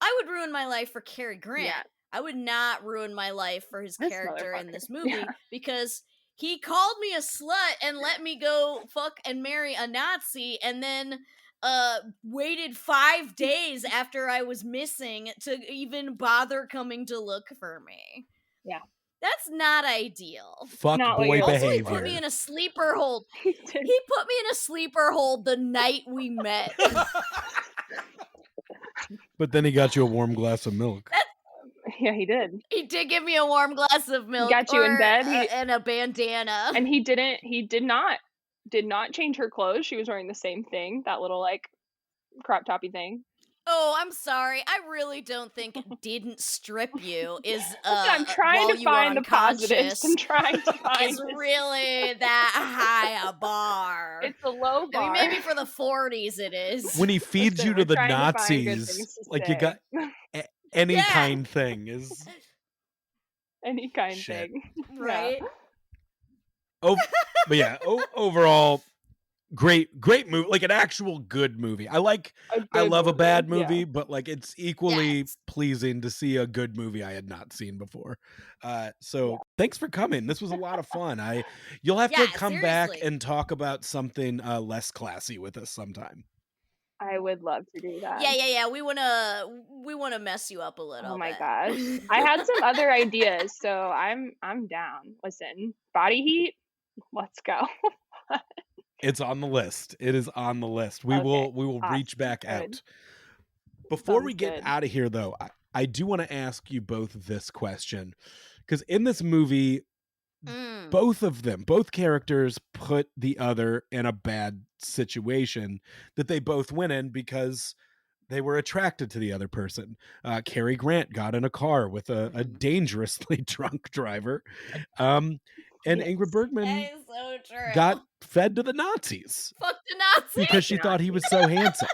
I would ruin my life for Cary Grant. Yeah. I would not ruin my life for his This character in motherfucker. this movie Yeah. because he called me a slut and let me go fuck and marry a Nazi, and then waited 5 days after I was missing to even bother coming to look for me. Yeah. That's not ideal. Fuck Not what boy you're Also, looking he behavior. put me in a sleeper hold. He did. He put me in a sleeper hold the night we met. But then he got you a warm glass of milk. Yeah, he did. He did give me a warm glass of milk got you in bed, and a bandana. And he did not change her clothes. She was wearing the same thing, that little, like, crop toppy thing. Oh, I'm sorry. I really don't think didn't strip you is Listen, I'm trying while to you were find the positives. unconscious I'm trying to find is this. really that high a bar. It's a low bar. I mean, maybe for the 40s it is. When he feeds Listen, you to we're the trying to find good Nazis, things to like you say. got any Yeah. kind thing is Any kind shit. thing. Right? But yeah, overall great movie, like an actual good movie. I love a bad movie, but like it's equally Yes. pleasing to see a good movie I had not seen before. So thanks for coming. This was a lot of fun. You'll have to come back seriously. and talk about something less classy with us sometime. I would love to do that. Yeah. We wanna mess you up a little bit. Oh my gosh. I had some other ideas, so I'm down. Listen, body heat, let's go. It's on the list. It is on the list. We Okay, will reach awesome, back good. out. Before we Sounds get good. out of here, though, I do want to ask you both this question, because in this movie, both characters put the other in a bad situation that they both went in because they were attracted to the other person. Cary Grant got in a car with a dangerously drunk driver. And Ingrid Bergman That is so true. got fed to the Nazis Fuck the Nazis. because she thought he was so handsome.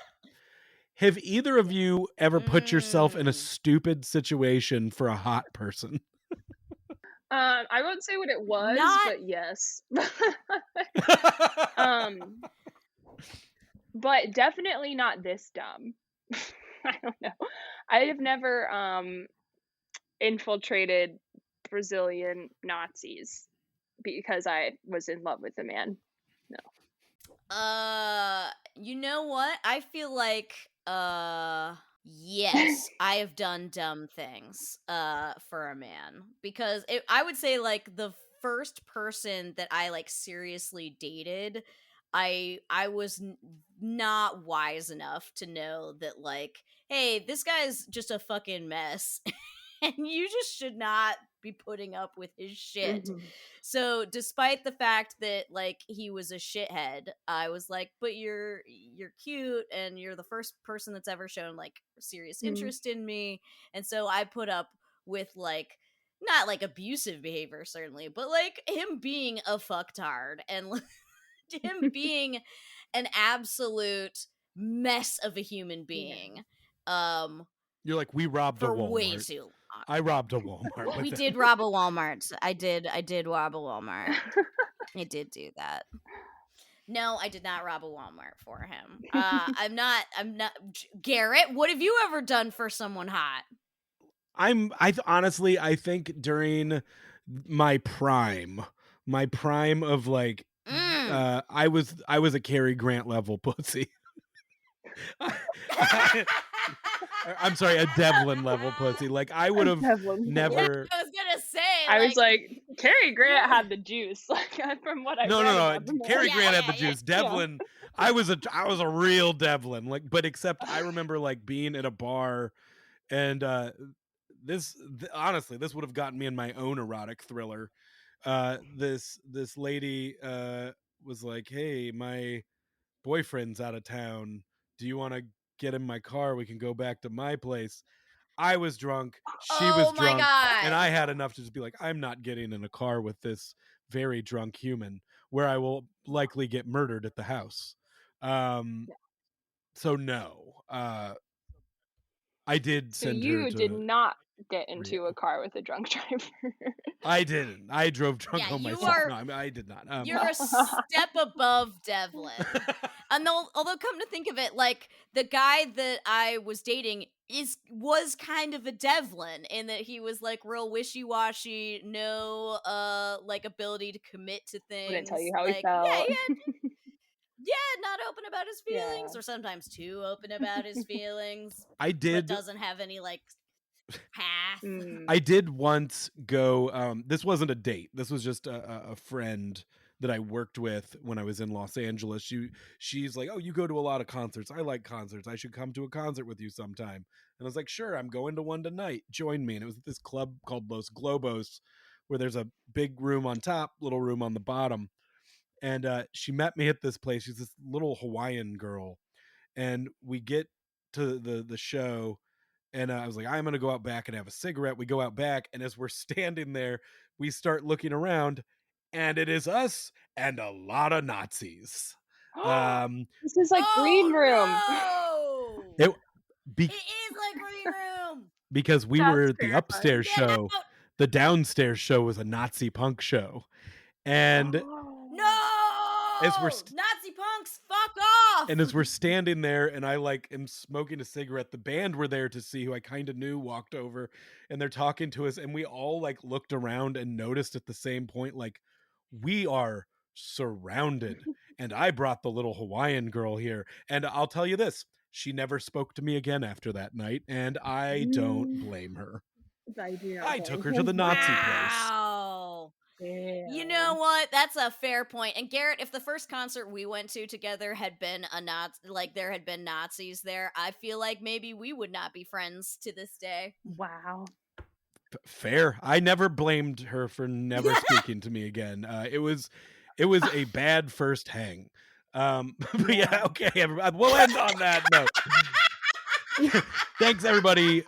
Have either of you ever put yourself in a stupid situation for a hot person? I won't say what it was, Not- but yes. But definitely not this dumb. I don't know. I have never infiltrated Brazilian Nazis because I was in love with a man. No. You know what? I feel like yes, I have done dumb things for a man, because I would say like the first person that I like seriously dated, I was not wise enough to know that like, hey, this guy's just a fucking mess and you just should not be putting up with his shit. Mhm. So despite the fact that like he was a shithead, I was like, but you're cute and you're the first person that's ever shown like serious interest in me. And so I put up with like not like abusive behavior certainly, but like him being a fucktard and him being an absolute mess of a human being. You're like, we robbed a For way Walmart. too long. I robbed a Walmart. We did rob a Walmart. I did rob a Walmart. I did do that. No, I did not rob a Walmart for him. I'm not Garrett, what have you ever done for someone hot? Honestly, I think during my prime of like I was a Cary Grant level pussy. I'm sorry, a Devlin level pussy. Like I would have never. I was gonna say. I was like, Cary Grant had the juice. Like from what I No. about him. Cary Grant had the yeah. juice. Devlin, I was a real Devlin. Like, but except I remember like being at a bar, and honestly, this would have gotten me in my own erotic thriller. This lady was like, "Hey, my boyfriend's out of town. Do you want to get in my car? We can go back to my place." I was drunk. She was Oh my drunk. God. And I had enough to just be like, I'm not getting in a car with this very drunk human where I will likely get murdered at the house. So no. I did So send her you to did not get into Rio. a car with a drunk driver. I didn't. I drove drunk Yeah, home you myself. are- No, I did not. You're a step above Devlin. And although come to think of it, like the guy that I was dating was kind of a Devlin in that he was like real wishy-washy, no like ability to commit to things. Wouldn't tell you how he like, felt. not open about his feelings, or sometimes too open about his feelings. I did. But doesn't have any like Half. I did once go, this wasn't a date. This was just a friend that I worked with when I was in Los Angeles. She's like, "Oh, you go to a lot of concerts. I like concerts. I should come to a concert with you sometime." And I was like, "Sure, I'm going to one tonight. Join me." And it was at this club called Los Globos, where there's a big room on top, little room on the bottom. And she met me at this place. She's this little Hawaiian girl, and we get to the show, and I was like, I'm gonna go out back and have a cigarette. We go out back, and as we're standing there, we start looking around, and it is us and a lot of Nazis. Um, This is like Green Room. Oh it no! be, It is like Green Room. because we That's were the terrifying. upstairs Get show. out! The downstairs show was a Nazi punk show, and Oh. as we're No! st- Nazi punks, fuck off! and as we're standing there and I like am smoking a cigarette, the band were there to see, who I kind of knew, walked over, and they're talking to us, and we all like looked around and noticed at the same point, like, we are surrounded. And I brought the little Hawaiian girl here, and I'll tell you this, she never spoke to me again after that night, and I don't Mm, blame her. I do not I took blame her to the him. Nazi place. Wow. You know Damn. what? That's a fair point. And Garrett, if the first concert we went to together had been a Nazi, like there had been Nazis there, I feel like maybe we would not be friends to this day. Wow. Fair. I never blamed her for never speaking to me again. It was a bad first hang. But yeah, Yeah. okay, everybody. We'll end on that note. Thanks, everybody,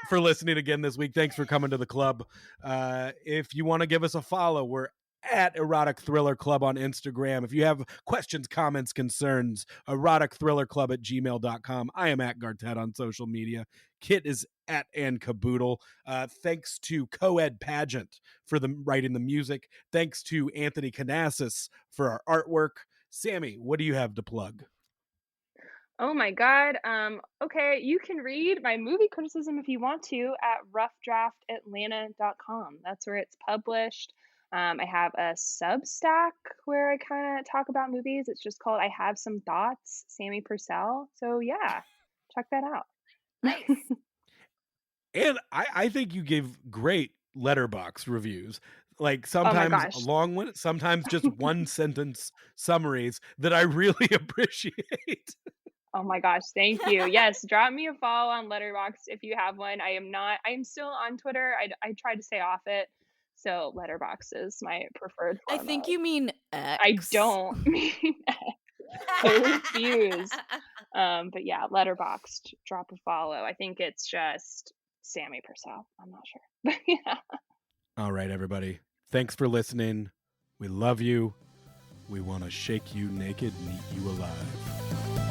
for listening again this week. Thanks for coming to the club. If you want to give us a follow, we're at Erotic Thriller Club on Instagram. If you have questions, comments, concerns, eroticthrillerclub@gmail.com. I am at Gartet on social media. Kit is at Ann Caboodle. Thanks to Coed Pageant for writing the music. Thanks to Anthony Canassis for our artwork. Sammie, what do you have to plug? Oh my God. Okay, you can read my movie criticism if you want to at roughdraftatlanta.com. That's where it's published. I have a Substack where I kind of talk about movies. It's just called I Have Some Thoughts, Sammie Purcell. So yeah, check that out. Nice. And I think you give great letterbox reviews. Like Oh my sometimes a gosh. long one, sometimes just one sentence summaries that I really appreciate. Oh my gosh, thank you. Yes, drop me a follow on Letterboxd if you have one. I am still on Twitter. I try to stay off it. So Letterboxd is my preferred I form think of. you mean I X. don't mean I refuse. But yeah, Letterboxd, drop a follow. I think it's just Sammie Purcell. I'm not sure. But yeah. All right, everybody. Thanks for listening. We love you. We want to shake you naked and eat you alive.